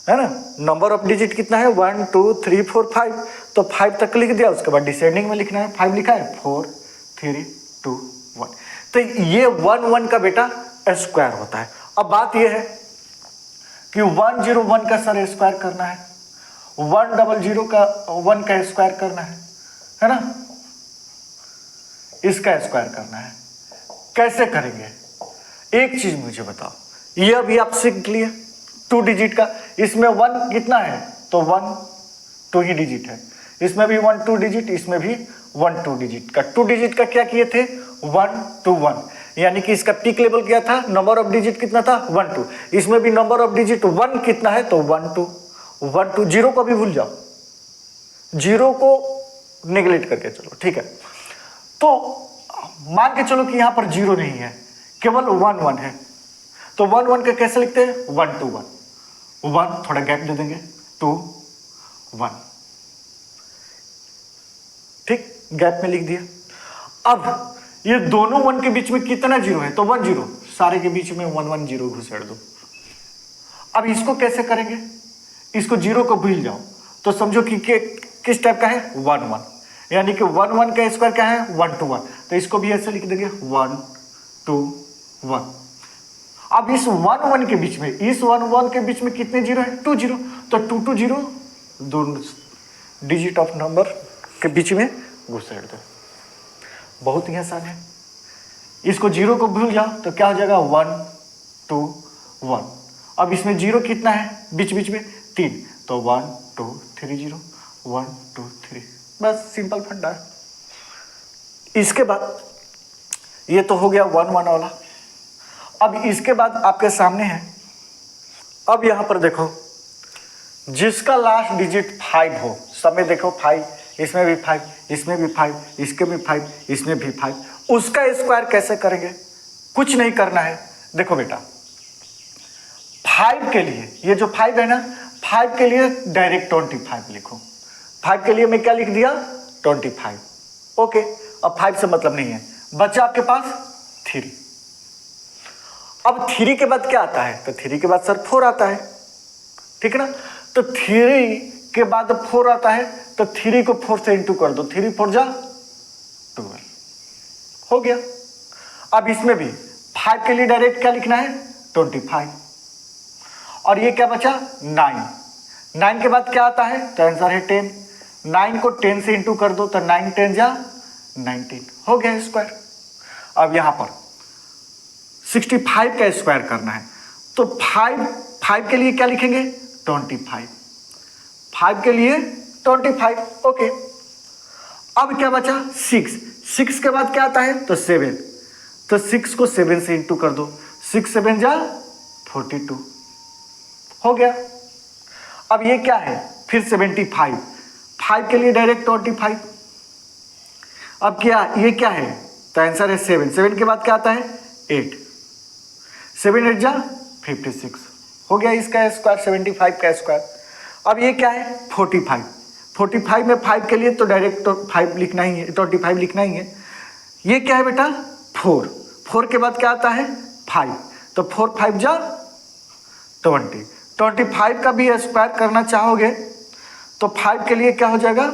है ना, नंबर ऑफ डिजिट कितना है 1 2 3 4 5, तो 5 तक लिख दिया, उसके बाद डिसेंडिंग में लिखना है, 5 लिखा है, 4 3 2 1, तो ये 1 1 का बेटा स्क्वायर होता है। अब बात ये है कि 101 का सर स्क्वायर करना है, 100 का 1 का स्क्वायर करना है ना, इसका स्क्वायर करना है। कैसे करेंगे, एक चीज मुझे बताओ, ये अभी आप सीख लिए 2 डिजिट का, इसमें 1 कितना है, तो 1 2 ही डिजिट है, इसमें भी 1 2 डिजिट, इसमें भी 1 2 डिजिट का, 2 डिजिट का क्या किए थे 1 2 1, यानी कि इसका पीक लेवल क्या था, नंबर ऑफ डिजिट कितना था 1 2, इसमें भी नंबर ऑफ डिजिट 1 कितना है, तो 1 2 1 2, जीरो को भी भूल जाओ, जीरो को नेगलेक्ट करके चलो, ठीक है। तो मान के चलो कि यहां पर जीरो नहीं है, केवल 1 1 है, तो 1 1 का कैसे लिखते हैं 1 2 1, 1 थोड़ा गैप दे देंगे 2 1, ठीक, गैप में लिख दिया। अब ये दोनों 1 के बीच में कितना जीरो है, तो 1 0, सारे के बीच में 1 1 0 घुसेड़ दो। अब इसको कैसे करेंगे, इसको जीरो को भूल जाओ, तो समझो कि किस टाइप का है 1 1, यानी कि 1 1 का स्क्वायर क्या है 1 2 1, तो इसको भी ऐसे लिख देंगे 1 2 1। अब इस 1 1 के बीच में, इस 1 1 के बीच में कितने जीरो है 2 0, तो 2 2 0 दोनों डिजिट ऑफ नंबर के बीच में घुसेड़ दो, बहुत ही आसान है। इसको जीरो को भूल जाओ तो क्या हो जाएगा 1 2 1। अब इसमें जीरो कितना है बीच बीच में 3, तो 1 2 3 0 1 2 3, बस सिंपल फंडा है। इसके बाद ये तो हो गया 1 1 वाला। अब इसके बाद आपके सामने है, अब यहां पर देखो जिसका लास्ट डिजिट 5 हो, सब में देखो 5, इसमें भी 5, इसमें भी 5, इसके भी 5, इसमें भी 5, उसका स्क्वायर कैसे करेंगे, कुछ नहीं करना है। देखो बेटा 5 के लिए, ये जो 5 है ना, 5 के लिए डायरेक्ट 25 लिखो, 5 के लिए मैं क्या लिख दिया 25, ओके। अब 5 से मतलब नहीं है, बचा आपके पास 3। अब 3 के बाद क्या आता है, तो 3 के बाद सर 4 आता है, ठीक है ना, तो 3 के बाद 4 आता है, तो 3 को 4 से इंटू कर दो, 3 4 जा 12, हो गया। अब इसमें भी 5 के लिए डायरेक्ट क्या लिखना है 25, और ये क्या बचा 9, 9 के बाद क्या आता है, तो आंसर है 10, 9 को 10 से इंटू कर दो, तो 9 10 जा 19, हो गया स्क्वायर। अब यहां पर 65 का स्क्वायर करना है, तो 5 के लिए क्या लिखेंगे 25, 5 के लिए 25, ओके। अब क्या बचा 6 के बाद क्या आता है, तो 7, तो 6 को 7 से इंटू कर दो, 6 7 जा 42, हो गया। अब ये क्या है फिर 75, 5 के लिए डायरेक्ट 25। अब क्या ये क्या है, तो आंसर है 7, 7 के बाद क्या आता है 8, 7 8 जा 56, हो गया इसका स्क्वायर 75 का स्क्वायर। अब ये क्या है 45, 45 में 5 के लिए तो डायरेक्ट 5 लिखना ही है, 25 लिखना ही है। ये क्या है बेटा 4, 4 के बाद क्या आता है 5, तो 4 5 जा 20, 25 का भी स्क्वायर करना चाहोगे तो 5 के लिए क्या हो जाएगा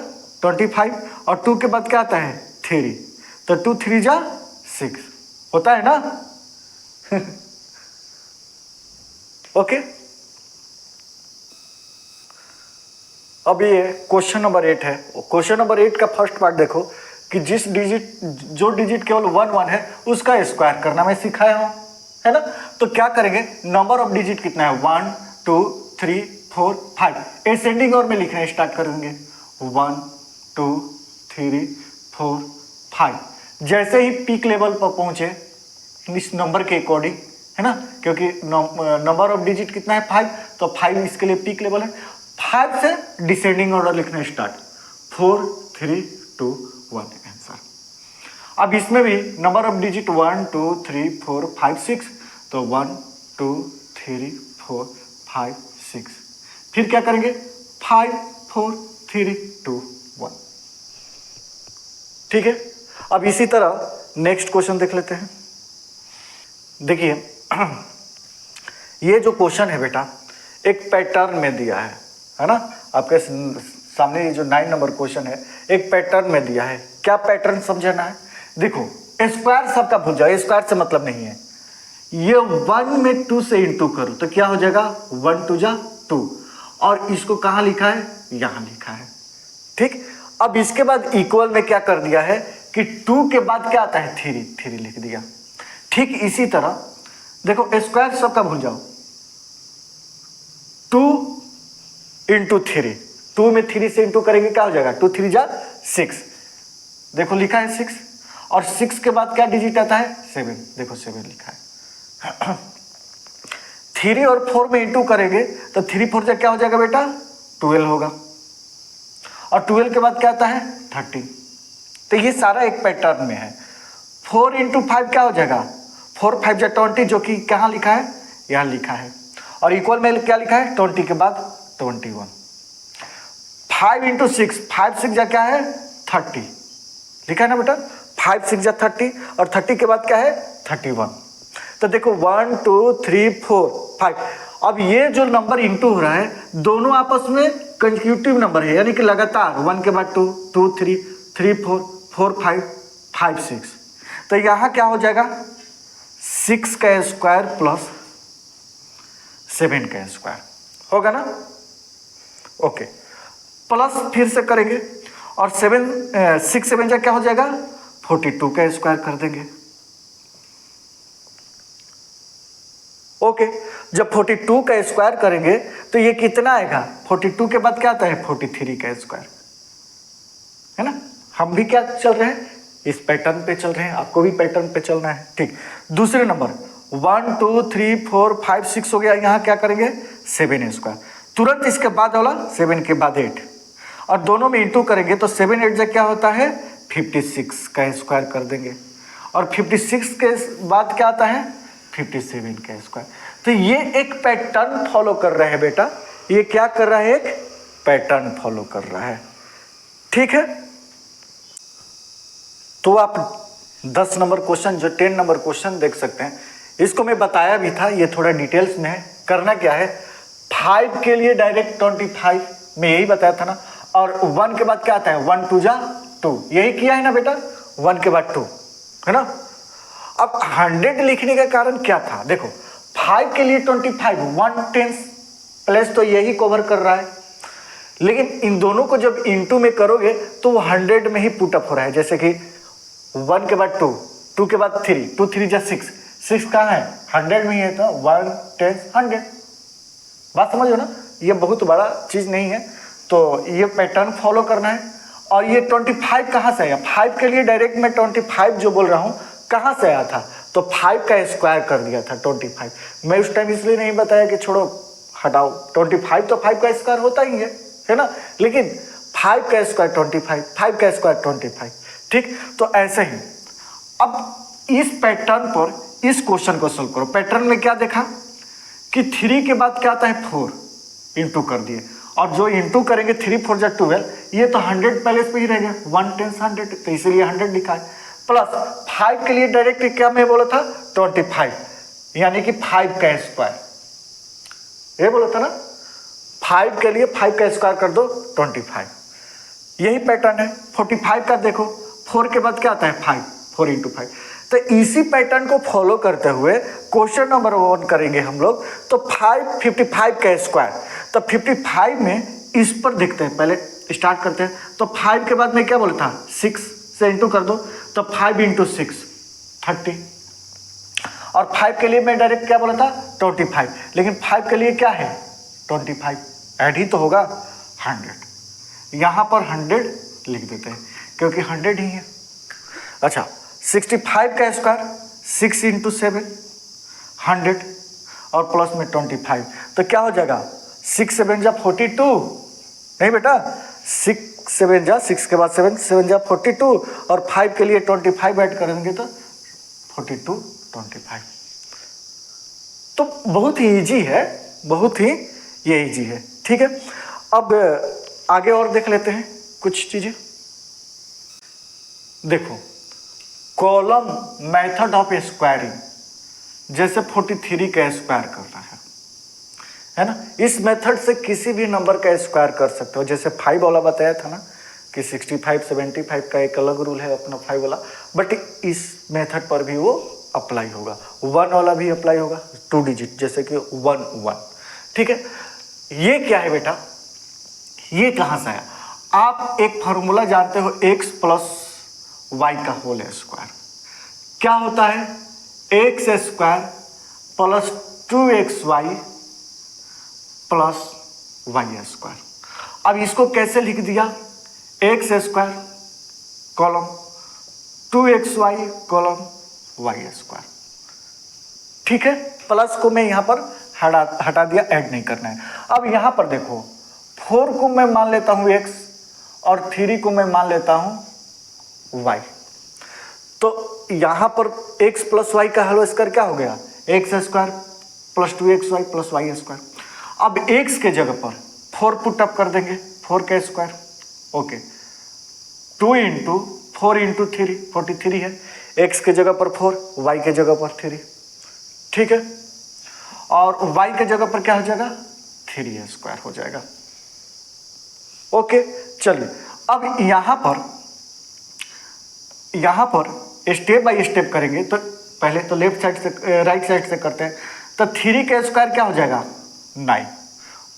25, और 2 के बाद क्या आता है 3, तो 2 3 जा 6, होता है ना ओके। अब ये क्वेश्चन नंबर 8 है। क्वेश्चन नंबर 8 का फर्स्ट पार्ट देखो कि जो डिजिट केवल 1 1 है उसका स्क्वायर करना मैं सिखाया हूं, है ना। तो क्या करेंगे, नंबर ऑफ डिजिट कितना है 1 2 3 4 5, एसेंडिंग और में लिखना स्टार्ट करेंगे 1 2 3 4 5। जैसे ही पीक लेवल पर पहुंचे इस नंबर के अकॉर्डिंग, है ना, क्योंकि नंबर ऑफ डिजिट कितना है 5, तो 5 इसके लिए पीक लेवल है, 5 से डिसेंडिंग ऑर्डर लिखना स्टार्ट, 4 3 2 1 आंसर। अब इसमें भी नंबर ऑफ डिजिट 1 2 3 4 5 6, तो 1 2 3 4 5 6, फिर क्या करेंगे 5 4 3 2 1। ठीक है, अब इसी तरह नेक्स्ट क्वेश्चन देख लेते हैं। देखिए ये जो क्वेश्चन है बेटा एक पैटर्न में दिया है ना, आपके सामने ये जो 9 नंबर क्वेश्चन है एक पैटर्न में दिया है। क्या पैटर्न समझना है, देखो स्क्वायर सबका भूल जाओ, स्क्वायर से मतलब नहीं है। ये 1 में 2 से इंटू करो तो क्या हो जाएगा, 1 2 जा 2, और इसको कहाँ लिखा है, यहाँ लिखा है। ठीक, अब इसके बाद इक्वल में क्या कर दिया है कि 2 के बाद क्या आता है, 3 लिख दिया। ठीक इसी तरह देखो स्क्वायर सबका भूल जाओ, 2 इंटू 3, 2 में 3 से इंटू करेंगे क्या हो जाएगा, 2 3 जा 6, देखो लिखा है 6, और 6 के बाद क्या डिजिट आता है, 7, देखो 7 लिखा है। 3 और 4 में इंटू करेंगे तो 3 4 जा क्या हो जाएगा बेटा, 12 होगा, और 12 के बाद क्या आता है, 13। तो ये सारा एक पैटर्न में है। 4 इंटू 5 क्या हो जाएगा, 4 5 जा 20, जो कि कहाँ लिखा है, यहाँ लिखा है, और इक्वल में क्या लिखा है, 20 के बाद 21। 5 इंटू 6, 5 6 जा क्या है, 30 लिखा है ना बेटा, 5 6 जा 30, और 30 के बाद क्या है, 31। तो देखो 1 2 3 4 5, अब ये जो नंबर इंटू हो रहा है दोनों आपस में कंसेक्यूटिव नंबर है, यानी कि लगातार 1 के बाद 2 2 3 3 4 4 5 5 6। तो यहाँ क्या हो जाएगा, 6 का स्क्वायर प्लस 7 का स्क्वायर होगा ना, ओके। प्लस फिर से करेंगे और 6 7 जा क्या हो जाएगा, 42 का स्क्वायर कर देंगे, ओके। जब 42 का स्क्वायर करेंगे तो ये कितना आएगा, 42 के बाद क्या आता है, 43 का स्क्वायर, है ना। हम भी क्या चल रहे हैं, इस पैटर्न पे चल रहे हैं, आपको भी पैटर्न पे चलना है। ठीक, दूसरे नंबर 1 2 3 4 5 6 हो गया, यहाँ क्या करेंगे, 7 स्क्वायर, तुरंत इसके बाद वाला 7 के बाद 8, और दोनों में इंटू करेंगे तो 7 8 जा क्या होता है, 56 का स्क्वायर कर देंगे, और 56 के बाद क्या आता है, 57 का स्क्वायर। तो ये एक पैटर्न फॉलो कर रहा है बेटा, ये क्या कर रहा है, एक पैटर्न फॉलो कर रहा है, ठीक है। तो आप 10 नंबर क्वेश्चन जो 10 नंबर क्वेश्चन देख सकते हैं, इसको मैं बताया भी था, ये थोड़ा डिटेल्स में है। करना क्या है, 5 के लिए डायरेक्ट 25 में यही बताया था ना, और 1 के बाद क्या आता है, 1 2 जा 2, यही किया है ना बेटा, 1 के बाद 2, है ना। अब 100 लिखने का कारण क्या था, देखो 5 के लिए 25, 1/10 प्लस तो यही कवर कर रहा है, लेकिन इन दोनों को जब इंटू में करोगे तो वो 100 में ही पुटअप हो रहा है। जैसे कि 1 के बाद 2, 2 के बाद 3, 2 3 जा 6, 6 कहाँ है, 100 में ही है, तो 1 10 100, बात समझ हो ना, ये बहुत बड़ा चीज़ नहीं है। तो ये पैटर्न फॉलो करना है। और ये 25 कहाँ से आया, 5 के लिए डायरेक्ट मैं 25 जो बोल रहा हूँ कहाँ से आया था, तो 5 का स्क्वायर कर दिया था 25। मैं उस टाइम इसलिए नहीं बताया कि छोड़ो हटाओ, 25 तो 5 का स्क्वायर होता ही है ना, लेकिन 5 का स्क्वायर 25, 5 का स्क्वायर 25, ठीक। तो ऐसे ही अब इस पैटर्न पर इस क्वेश्चन को सोल्व करो। पैटर्न में क्या देखा कि 3 के बाद क्या आता है, 4 इंटू कर दिए, और जो इंटू करेंगे 3 4 जा 12, ये तो 100 पहले पे ही रह गया, 1 10 100, तो इसीलिए 100 लिखा है। प्लस 5 के लिए डायरेक्ट क्या मैं बोला था, 25, यानी कि 5 का स्क्वायर, ये बोला था ना, 5 के लिए 5 का स्क्वायर कर दो 25, यही पैटर्न है। 45 का देखो, 4 के बाद क्या आता है, 5, 4 इंटू 5। तो इसी पैटर्न को फॉलो करते हुए क्वेश्चन नंबर 1 करेंगे हम लोग। तो 55 का स्क्वायर, तो 55 में इस पर देखते हैं, पहले स्टार्ट करते हैं। तो 5 के बाद मैं क्या बोला था, 6 से इंटू कर दो, तो 5 इंटू 6 30, और 5 के लिए मैं डायरेक्ट क्या बोला था, 25, लेकिन 5 के लिए क्या है, 25 ऐड ही तो होगा 100, यहाँ पर 100 लिख देते हैं क्योंकि 100 ही है। अच्छा, 65 का स्क्वायर 6 इंटू 7 100, और प्लस में 25, तो क्या हो जाएगा, 6 7 जा 42, नहीं बेटा, 6 7 जा 6 के बाद 7 7 जा 42, और 5 के लिए 25 ऐड करेंगे तो 42 25। तो बहुत ही इजी है, बहुत ही ये इजी है, ठीक है। अब आगे और देख लेते हैं कुछ चीज़ें। देखो कॉलम मेथड ऑफ स्क्वायरिंग, जैसे 43 का स्क्वायर करना है ना, इस मेथड से किसी भी नंबर का स्क्वायर कर सकते हो। जैसे 5 वाला बताया था ना कि 65 75 का एक अलग रूल है अपना 5 वाला, बट इस मेथड पर भी वो अप्लाई होगा। 1 वाला भी अप्लाई होगा, 2 डिजिट, जैसे कि 1 1। ठीक है, ये क्या है बेटा, ये कहाँ से आया? आप एक फार्मूला जानते हो, x प्लस वाई का होल स्क्वायर क्या होता है? X square plus 2xy plus y square. अब इसको कैसे लिख दिया? X square column 2xy column y square. ठीक है, प्लस को मैं यहां पर हटा दिया, ऐड नहीं करना है। अब यहां पर देखो 4 को मैं मान लेता हूं x और 3 को मैं मान लेता हूं y। तो यहां पर x प्लस वाई का होल स्क्वायर क्या हो गया? X square plus 2xy plus y square. अब x के जगह पर 4 पुट अप कर देंगे, 4 का स्क्वायर, ओके, 2 इंटू 4 इंटू 3 43 है, x के जगह पर 4, y के जगह पर 3। ठीक है, और y के जगह पर क्या हो जाएगा? 3 स्क्वायर हो जाएगा। ओके, चलिए अब यहां पर स्टेप बाय स्टेप करेंगे। तो पहले तो लेफ्ट साइड से राइट साइड से करते हैं। तो 3 का स्क्वायर क्या हो जाएगा? 9।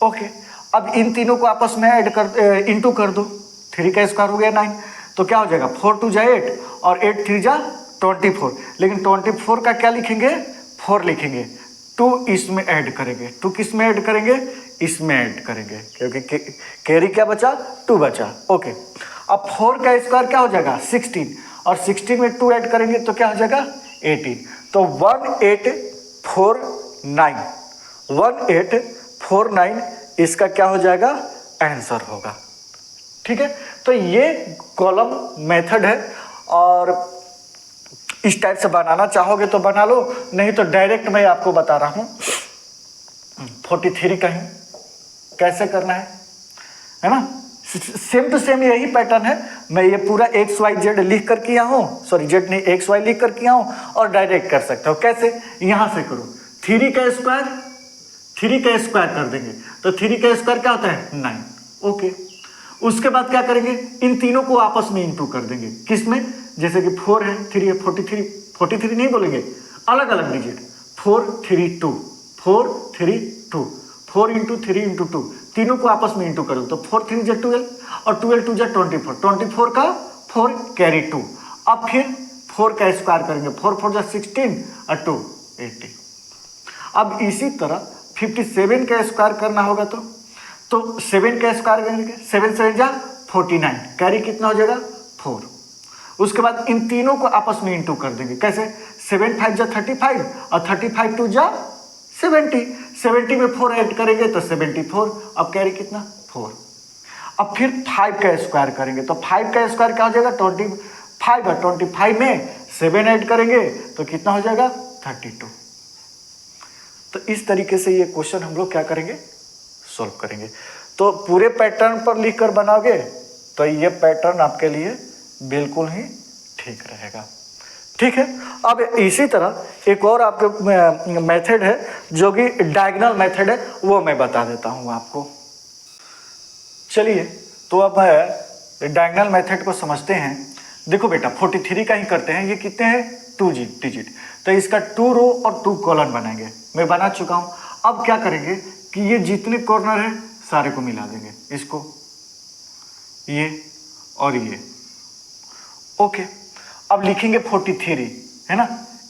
ओके, अब इन तीनों को आपस में ऐड कर इंटू कर दो। 3 का स्क्वायर हो गया 9, तो क्या हो जाएगा? 4 2 जा 8 और 8 3 जा 24। लेकिन 24 का क्या लिखेंगे? 4 लिखेंगे। 2 इसमें ऐड करेंगे। 2 किस में ऐड करेंगे? इसमें ऐड करेंगे, क्योंकि कैरी क्या बचा? 2 बचा। ओके, अब 4 का स्क्वायर क्या हो जाएगा? 16, और 16 में 2 ऐड करेंगे तो क्या हो जाएगा? 18। तो 1849 1849 इसका क्या हो जाएगा? आंसर होगा। ठीक है, तो ये कॉलम मेथड है, और इस टाइप से बनाना चाहोगे तो बना लो, नहीं तो डायरेक्ट मैं आपको बता रहा हूं 43 का ही कैसे करना है ना। सेम टू सेम यही पैटर्न है। मैं ये पूरा एक्स वाई जेड लिख कर किया हूँ, सॉरी जेड नहीं, एक्स वाई लिख कर किया हूँ, और डायरेक्ट कर सकते हो। कैसे? यहां से करो, 3 का स्क्वायर कर देंगे, तो 3 का स्क्वायर क्या होता है? 9। ओके, उसके बाद क्या करेंगे? इन तीनों को आपस में इंटू कर देंगे। किसमें? जैसे कि 4 है, 3 है, 43 नहीं बोलेंगे, अलग अलग डिजिट, 4 3 2 4 3 2 4 इंटू 3 इंटू 2, तीनों को आपस में इंटू करो, तो 4 3 जा 12 और 12 2 जा 24, 24 का 4 कैरी 2। अब फिर 4 का स्क्वायर करेंगे, 4 4 जा 16 और 2 80। अब इसी तरह 57 का स्क्वायर करना होगा, तो 7 का स्क्वायर करेंगे, 7 7 जा 49, कैरी कितना हो जाएगा? 4। उसके बाद इन तीनों को आपस में इंटू कर देंगे। कैसे? 7 5 जा 35 और 35 2 जा 70, 70 में 4 ऐड करेंगे तो 74। अब कैरी कितना? 4। अब फिर 5 का स्क्वायर करेंगे, तो 5 का स्क्वायर क्या हो जाएगा? 25, और 25 में 7 ऐड करेंगे तो कितना हो जाएगा? 32। तो इस तरीके से ये क्वेश्चन हम लोग क्या करेंगे? सॉल्व करेंगे। तो पूरे पैटर्न पर लिखकर बनाओगे तो ये पैटर्न आपके लिए बिल्कुल ही ठीक रहेगा। ठीक है, अब इसी तरह एक और आपके मेथड है जो कि डायगोनल मेथड है, वो मैं बता देता हूं आपको। चलिए, तो अब डायगोनल मेथड को समझते हैं। देखो बेटा, 43 का ही करते हैं। ये कितने हैं? 2 डिजिट, तो इसका 2 रो और 2 कॉलम बनाएंगे। मैं बना चुका हूं। अब क्या करेंगे कि ये जितने कॉर्नर है सारे को मिला देंगे, इसको, ये और ये। ओके, अब लिखेंगे 43, है ना।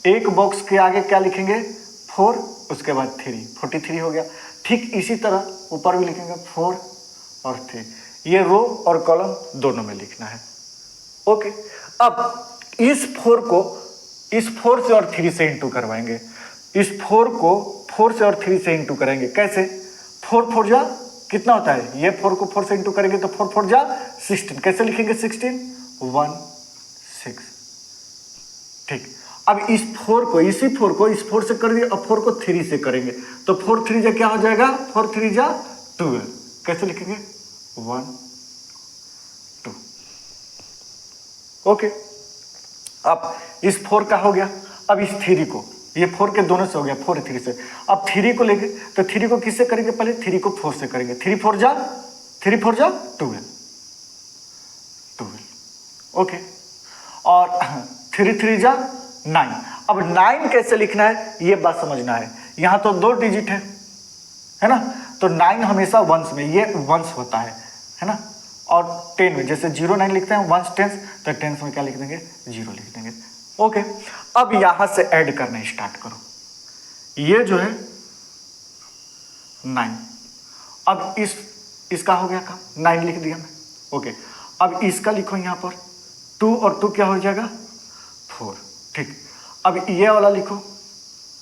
एक बॉक्स के आगे क्या लिखेंगे? 4, उसके बाद 3, 43 हो गया। ठीक इसी तरह ऊपर भी लिखेंगे 4 और 3। ये रो और कॉलम दोनों में लिखना है। ओके, अब इस 4 से और 3 से इंटू करवाएंगे। इस 4 को 4 से और 3 से इंटू करेंगे। कैसे? 4 4 जा कितना होता है? ये 4 को 4 से इंटू करेंगे तो 4 4 जा 16। कैसे लिखेंगे? 16 1 6। ठीक, अब इस 4 को इस 4 से कर दिया, अब 4 को 3 से करेंगे, तो 4 3 जा क्या हो जाएगा? 4 3 जा 12। कैसे लिखेंगे? 1 2। ओके, अब इस 4 का हो गया, अब इस 3 को, ये 4 के दोनों से हो गया, 4 3 से, अब 3 को लेंगे तो 3 को किससे करेंगे, पहले 3 को 4 से करेंगे, 3 4 जा 12, ओके, और 3 3 जा 9। अब 9 कैसे लिखना है ये बात समझना है, यहाँ तो 2 डिजिट है ना, तो 9 हमेशा वंस में, ये वंस होता है ना, और 10 में जैसे 0 9 लिखते हैं वंस टेंस, तो टेंस में क्या लिख देंगे, 0 लिख देंगे, ओके। अब यहां से ऐड करना स्टार्ट करो, ये जो है 9, अब इसका हो गया काम, 9 लिख दिया मैं, ओके। अब इसका लिखो यहाँ पर 2 और 2 क्या हो जाएगा 4, ठीक। अब ये वाला लिखो,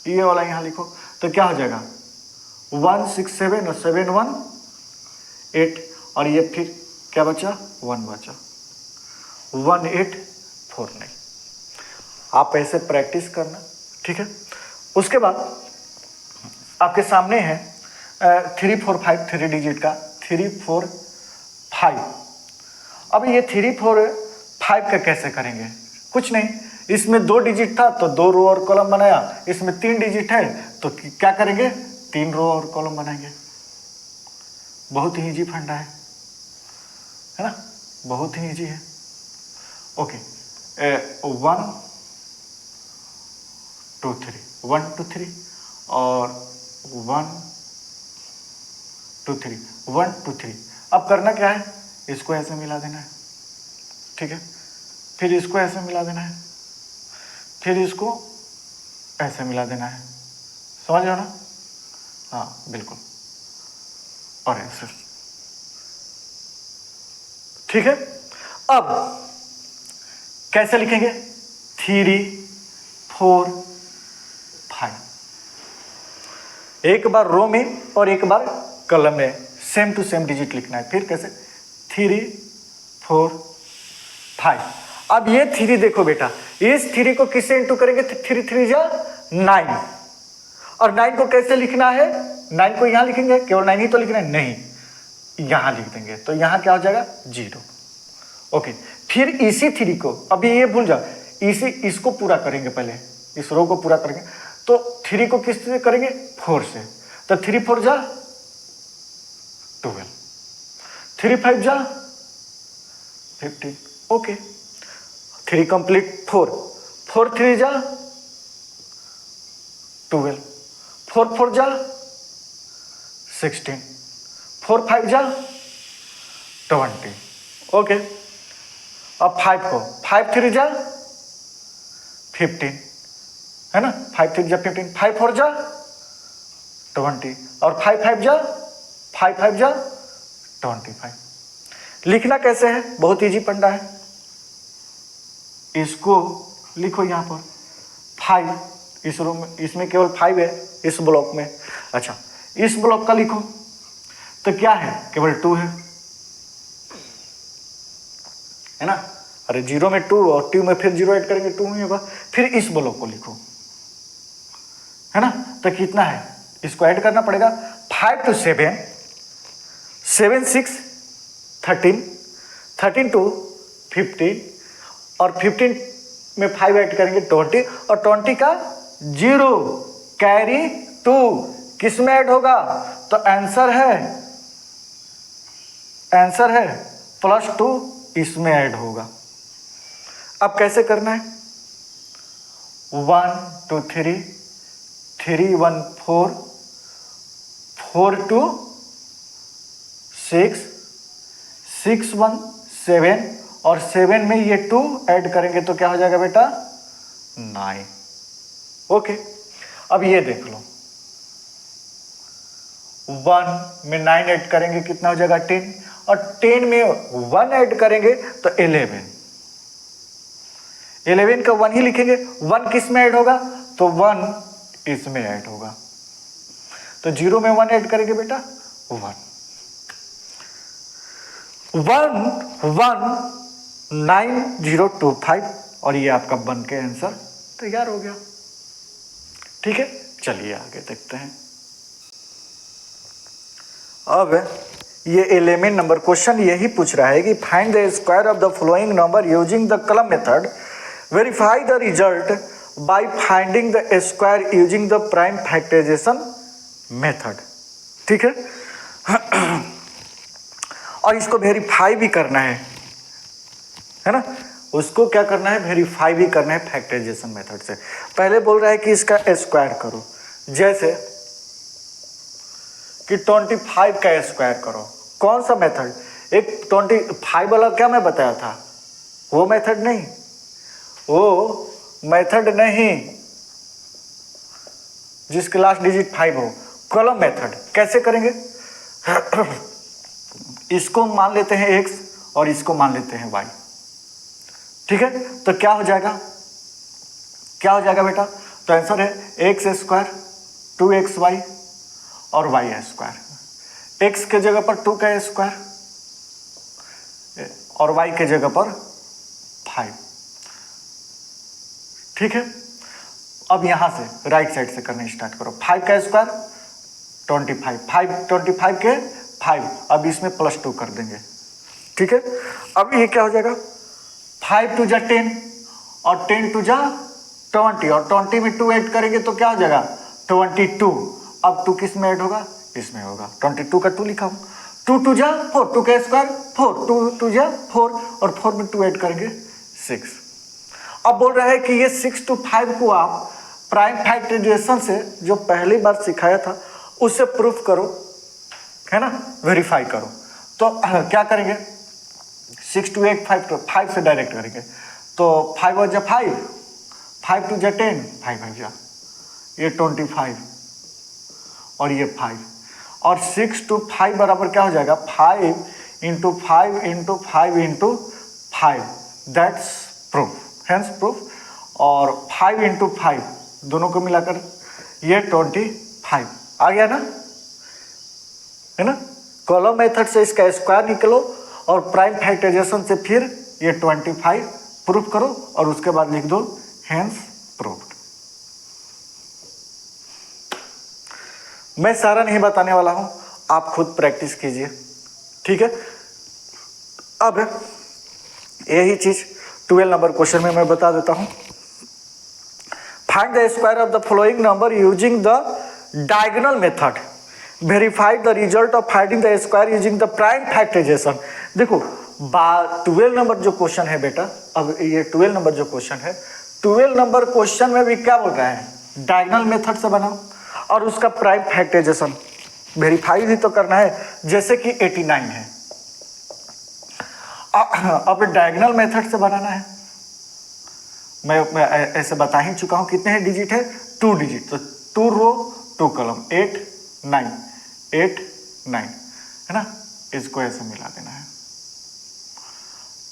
ये वाला यहाँ लिखो, तो क्या हो जाएगा 1 6 7 और 7 1 8, और ये फिर क्या बचा 1 बचा, 1 8 4 9। आप ऐसे प्रैक्टिस करना, ठीक है। उसके बाद आपके सामने है 3 4 5, 3 डिजिट का 3 4 5। अब ये 3 4 5 का कैसे करेंगे, कुछ नहीं, इसमें 2 डिजिट था तो 2 रो और कॉलम बनाया, इसमें 3 डिजिट है तो क्या करेंगे 3 रो और कॉलम बनाएंगे। बहुत ही इजी फंडा है ना, बहुत ही इजी है, ओके। 1 2 3 1 2 3 और 1 2 3 1 2 3। अब करना क्या है, इसको ऐसे मिला देना है, ठीक है, फिर इसको ऐसे मिला देना है, फिर इसको ऐसे मिला देना है, समझ रहे हो ना, हाँ बिल्कुल, और ऐसे, ठीक है। अब कैसे लिखेंगे 3 4 5, एक बार रो में और एक बार कॉलम में सेम टू सेम डिजिट लिखना है। फिर कैसे 3 4 5। अब ये 3 देखो बेटा, इस 3 को किससे इंटू करेंगे, 3 3 जा 9, और 9 को कैसे लिखना है, 9 को यहां लिखेंगे, केवल 9 ही तो लिखना है, नहीं यहां लिख देंगे, तो यहां क्या हो जाएगा 0, ओके। फिर इसी 3 को, अभी ये भूल जाओ, इसको पूरा करेंगे, पहले इस रो को पूरा करेंगे, तो 3 को किस से करेंगे 4 से, तो 3 4 जा 12, 3 5 जा 15, ओके। 3 कंप्लीट 4 4 3 जा 12, 4 4 जा 16, 4 5 जा 20, ओके। अब 5 को 5 3 जा 15 है ना, 5 3 जा 15, 5 4 जा 20, और 5 5 जा 25। लिखना कैसे है, बहुत इजी पंडा है, इसको लिखो यहाँ पर 5, इस रूम में, इसमें केवल 5 है इस ब्लॉक में, अच्छा इस ब्लॉक का लिखो तो क्या है, केवल 2 है ना, अरे 0 में 2 और 2 में फिर 0 ऐड करेंगे 2 ही होगा। फिर इस ब्लॉक को लिखो, है ना, तो कितना है, इसको ऐड करना पड़ेगा, 5 to 7 7 6 13 13 to 15, और 15 में 5 ऐड करेंगे 20, और 20 का 0 कैरी 2 किस में ऐड होगा, तो आंसर है +2 इसमें ऐड होगा। अब कैसे करना है, 1 2 3 3 1 4 4 2 6 6 1 7, और 7 में ये 2 ऐड करेंगे तो क्या हो जाएगा बेटा 9, ओके। अब ये देख लो, 1 में 9 ऐड करेंगे कितना हो जाएगा 10, और 10 में 1 ऐड करेंगे तो 11 का 1 ही लिखेंगे, 1 किस में ऐड होगा, तो 1 इसमें ऐड होगा, तो 0 में 1 ऐड करेंगे बेटा 19025, और ये आपका बन के आंसर तैयार हो गया, ठीक है। चलिए आगे देखते हैं। अब ये एलिमेंट नंबर क्वेश्चन यही पूछ रहा है कि find the square of the following number using the column method verify the result by finding the square using the prime factorisation method. ठीक है, और इसको वेरीफाई भी करना है ना, उसको क्या करना है, वेरीफाई भी करना है फैक्टराइजेशन मेथड से। पहले बोल रहा है कि इसका स्क्वायर करो, जैसे कि 25 का स्क्वायर करो। कौन सा मेथड, एक 25 वाला क्या मैं बताया था, वो मेथड नहीं, वो मेथड नहीं जिसके लास्ट डिजिट 5 हो, कॉलम मेथड। कैसे करेंगे, इसको मान लेते हैं x और इसको मान लेते हैं y। ठीक है, तो क्या हो जाएगा, क्या हो जाएगा बेटा, तो आंसर है एक्स स्क्वायर 2xy और y स्क्वायर। x के जगह पर 2 का स्क्वायर और y के जगह पर 5। ठीक है, अब यहां से राइट साइड से करना स्टार्ट करो। 5 का स्क्वायर 25 के 5, अब इसमें +2 कर देंगे। ठीक है, अब ये क्या हो जाएगा, 5 2 जा 10 और 10 2 जा 20 और 20 में 2 ऐड करेंगे तो क्या हो जाएगा 22। अब 2 किस में ऐड होगा, इसमें होगा, 22 का 2 लिखा हूं। 2 2 जा 4, 2 का स्क्वायर 4, 2 2 जा 4 और 4 में 2 ऐड करेंगे 6। अब बोल रहा है कि ये 6 to 5 को आप प्राइम फैक्टराइजेशन से जो पहली बार सिखाया था उससे प्रूफ करो, है ना, वेरीफाई करो। तो क्या करेंगे, 6 to 8 5 से डायरेक्ट करेंगे। तो 5 और जा 5, 5 2 जा 10, 5 जा ये 25 और ये 5 और 6 to 5 बराबर क्या हो जाएगा, 5 into 5 into 5 into 5, that's proof, hence proof. और 5 into 5 दोनों को मिलाकर ये 25 आ गया ना, है ना। कॉलम मेथड से इसका स्क्वायर निकलो और प्राइम फैक्टराइजेशन से फिर ये 25 प्रूफ करो और उसके बाद लिख दो हेंस प्रूव्ड। मैं सारा नहीं बताने वाला हूं, आप खुद प्रैक्टिस कीजिए। ठीक है, अब यही चीज 12 नंबर क्वेश्चन में मैं बता देता हूं। Find the square of the following number using the diagonal method, verify the result of finding the square using the prime factorisation. देखो 12 नंबर जो क्वेश्चन है बेटा, अब ये 12 नंबर जो क्वेश्चन है, 12 नंबर क्वेश्चन में भी क्या बोल रहा है, डायगोनल मेथड से बनाओ और उसका प्राइम फैक्टराइजेशन वेरीफाई भी तो करना है, जैसे कि 89 है। अब डायगोनल मेथड से बनाना है, मैं ऐसे बता ही चुका हूं। कितने हैं डिजिट है, 2 डिजिट, तो 2 रो 2 कॉलम, 8 9 8 9, है ना, इसको ऐसे मिला देना है।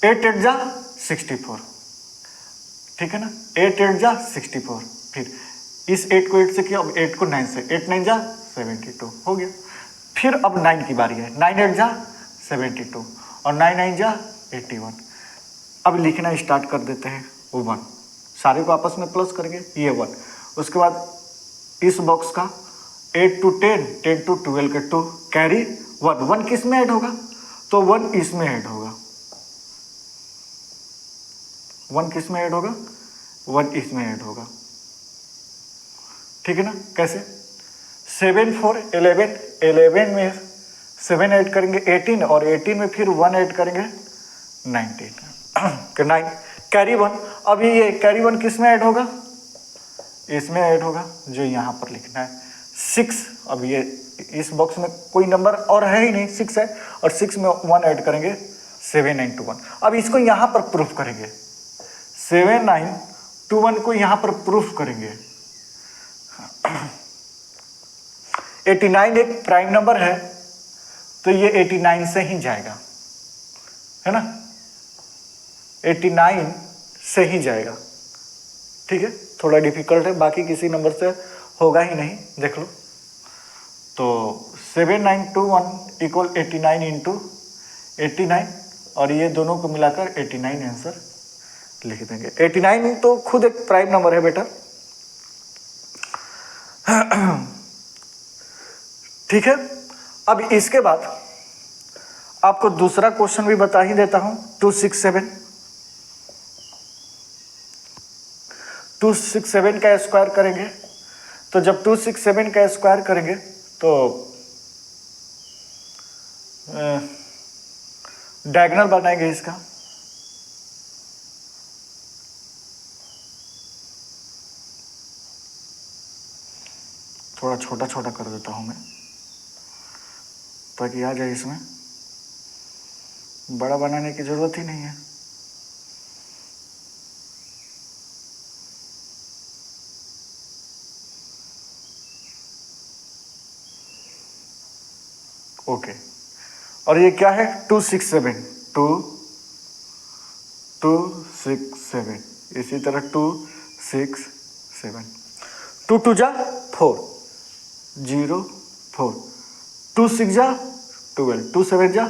8 8 जा 64, ठीक है ना, 8 8 जा 64। फिर इस 8 को 8 से किया, अब 8 को 9 से, 8 9 जा 72 हो गया। फिर अब 9 की बारी है, 9 8 जा 72 और 9 9 जा 81। अब लिखना स्टार्ट कर देते हैं, वो 1 सारे को आपस में प्लस करेंगे, ये 1। उसके बाद इस बॉक्स का 8 to 10 10 to 12 के 2 कैरी 1 1 किस में ऐड होगा, तो 1 इसमें ऐड होगा, 1 किस में ऐड होगा, 1 इसमें ऐड होगा। ठीक है ना, कैसे 7 4 11 11 में 7 ऐड करेंगे 18 और 18 में फिर 1 ऐड करेंगे 19 9 कैरी 1। अभी ये कैरी 1 किस में ऐड होगा, इसमें ऐड होगा, जो यहाँ पर लिखना है 6। अब ये इस बॉक्स में कोई नंबर और है ही नहीं, 6 है और 6 में 1 ऐड करेंगे 7 9 2 1। अब इसको यहाँ पर प्रूफ करेंगे, 7 9 2 1 को यहाँ पर प्रूफ करेंगे। 89 एक प्राइम नंबर है तो ये 89 से ही जाएगा, है ना, 89 से ही जाएगा। ठीक है, थोड़ा डिफिकल्ट है, बाकी किसी नंबर से होगा ही नहीं, देख लो। तो 7 9 2 1 इक्वल 89 इंटू 89 और ये दोनों को मिलाकर 89 आंसर लिख देंगे। 89 तो खुद एक प्राइम नंबर है बेटा। ठीक है, अब इसके बाद आपको दूसरा क्वेश्चन भी बता ही देता हूं, 2 6 7। 267 का स्क्वायर करेंगे, तो जब 267 का स्क्वायर करेंगे तो डायगोनल बनाएंगे इसका। थोड़ा छोटा छोटा कर देता हूं मैं ताकि आ जाए, इसमें बड़ा बनाने की जरूरत ही नहीं है। ओके, और ये क्या है 267, 267, इसी तरह 267, 2 2 जा 4, 0 4, 2 6 जा 12, 2 7 जा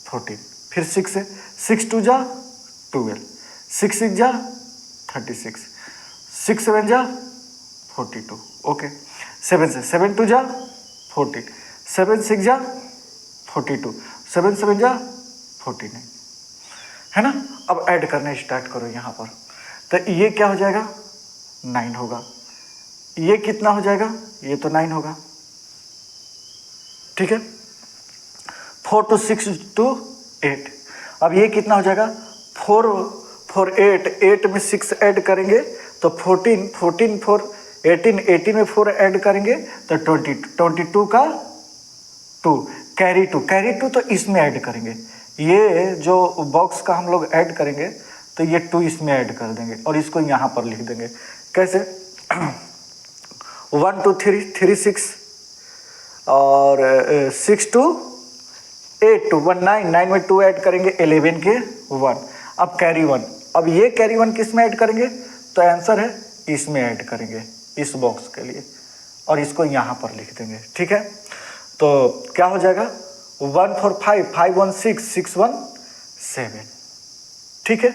14, फिर 6 से 6 2 जा 12, 6 6 जा 36, 6 7 जा 42। ओके, 7 से 7 2 जा 14, 7 6 जा 42, 7 7 जा 49, है ना। अब ऐड करना स्टार्ट करो यहाँ पर, तो ये क्या हो जाएगा 9 होगा, ये कितना हो जाएगा, ये तो 9 होगा, ठीक है। 4 2 6 2 8, अब ये कितना हो जाएगा 4 4 8, 8 में 6 ऐड करेंगे तो 14, 14 4 18, 18 में 4 ऐड करेंगे तो 20, 22 का 2, कैरी 2, कैरी 2 तो इसमें ऐड करेंगे, ये जो बॉक्स का हम लोग ऐड करेंगे तो ये 2 इसमें ऐड कर देंगे और इसको यहाँ पर लिख देंगे। कैसे 1 2 3 3 6 और 6 2 8 2 1 9, 9 में 2 ऐड करेंगे 11 के 1, अब कैरी 1, अब ये कैरी 1 किस में ऐड करेंगे, तो आंसर है इसमें ऐड करेंगे इस बॉक्स के लिए और इसको यहाँ पर लिख देंगे, ठीक है। तो क्या हो जाएगा 1 4 5 5 1 6 6 1 7, ठीक है।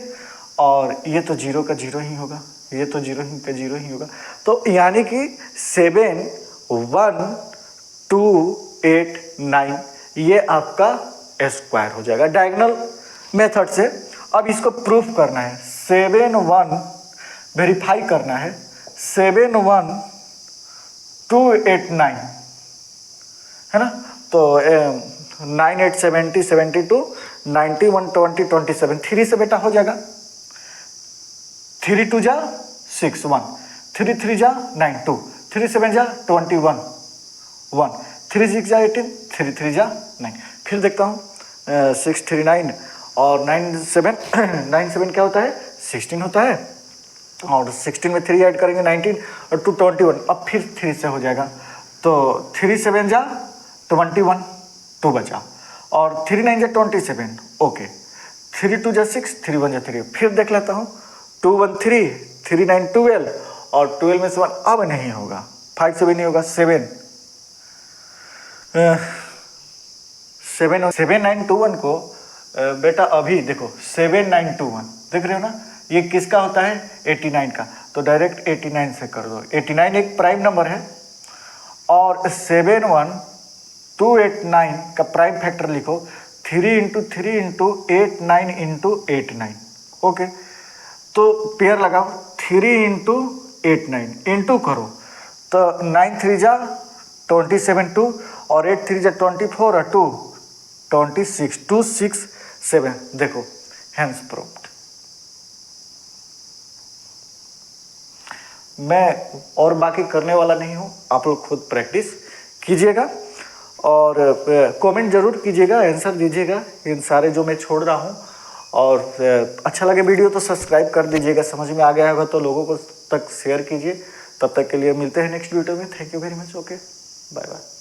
और ये तो 0 का 0 ही होगा, ये तो 0 ही का 0 ही होगा, तो यानी कि 7 1 2 8 9 ये आपका स्क्वायर हो जाएगा डायगोनल मेथड से। अब इसको प्रूफ करना है, 7 1 वेरीफाई करना है, 7 1 2 8 9, है ना। तो 9 8 70 72 90 120 27, 3 से बेटा हो जाएगा, 3 2 जा 6 1, 3 3 जा 9 2, 3 7 जा 21 1, 3 6 जा 18, 3 3 जा 9, फिर देखता हूँ 6 3 9 और 9 7 9 7 क्या होता है 16 होता है, और 16 में 3 ऐड करेंगे 19 और 2 21, अब फिर 3 से हो जाएगा, तो 3 7 जा 21, 2 बचा, और 3 9 जा 27, ओके, 3 2 जा 6, 3 1 जा 3, फिर देख लेता हूँ 2 1 3, 3 9 12 और 12 में से 1 अब नहीं होगा, 5 से भी नहीं होगा, 7 7 9 2 1 को बेटा अभी देखो 7 9 2 1 देख रहे हो ना, ये किसका होता है 89 का, तो डायरेक्ट 89 से कर दो, 89 एक प्राइम नंबर है और 7 1 2 8 9 का प्राइम फैक्टर लिखो, 3 इंटू 3 इंटू 8 9 इंटू 8 9, ओके। तो पेयर लगाओ 3 इंटू 8 9 इंटू करो तो 9 3 जा 27 2 और 8 3 जा 24 और 2 26 2 6 7, देखो हैंस प्रूव्ड। मैं और बाकी करने वाला नहीं हूँ, आप लोग खुद प्रैक्टिस कीजिएगा और कमेंट जरूर कीजिएगा, आंसर दीजिएगा इन सारे जो मैं छोड़ रहा हूँ, और अच्छा लगे वीडियो तो सब्सक्राइब कर दीजिएगा, समझ में आ गया होगा तो लोगों को तक शेयर कीजिए। तब तक के लिए मिलते हैं नेक्स्ट वीडियो में, thank you very much, okay bye bye.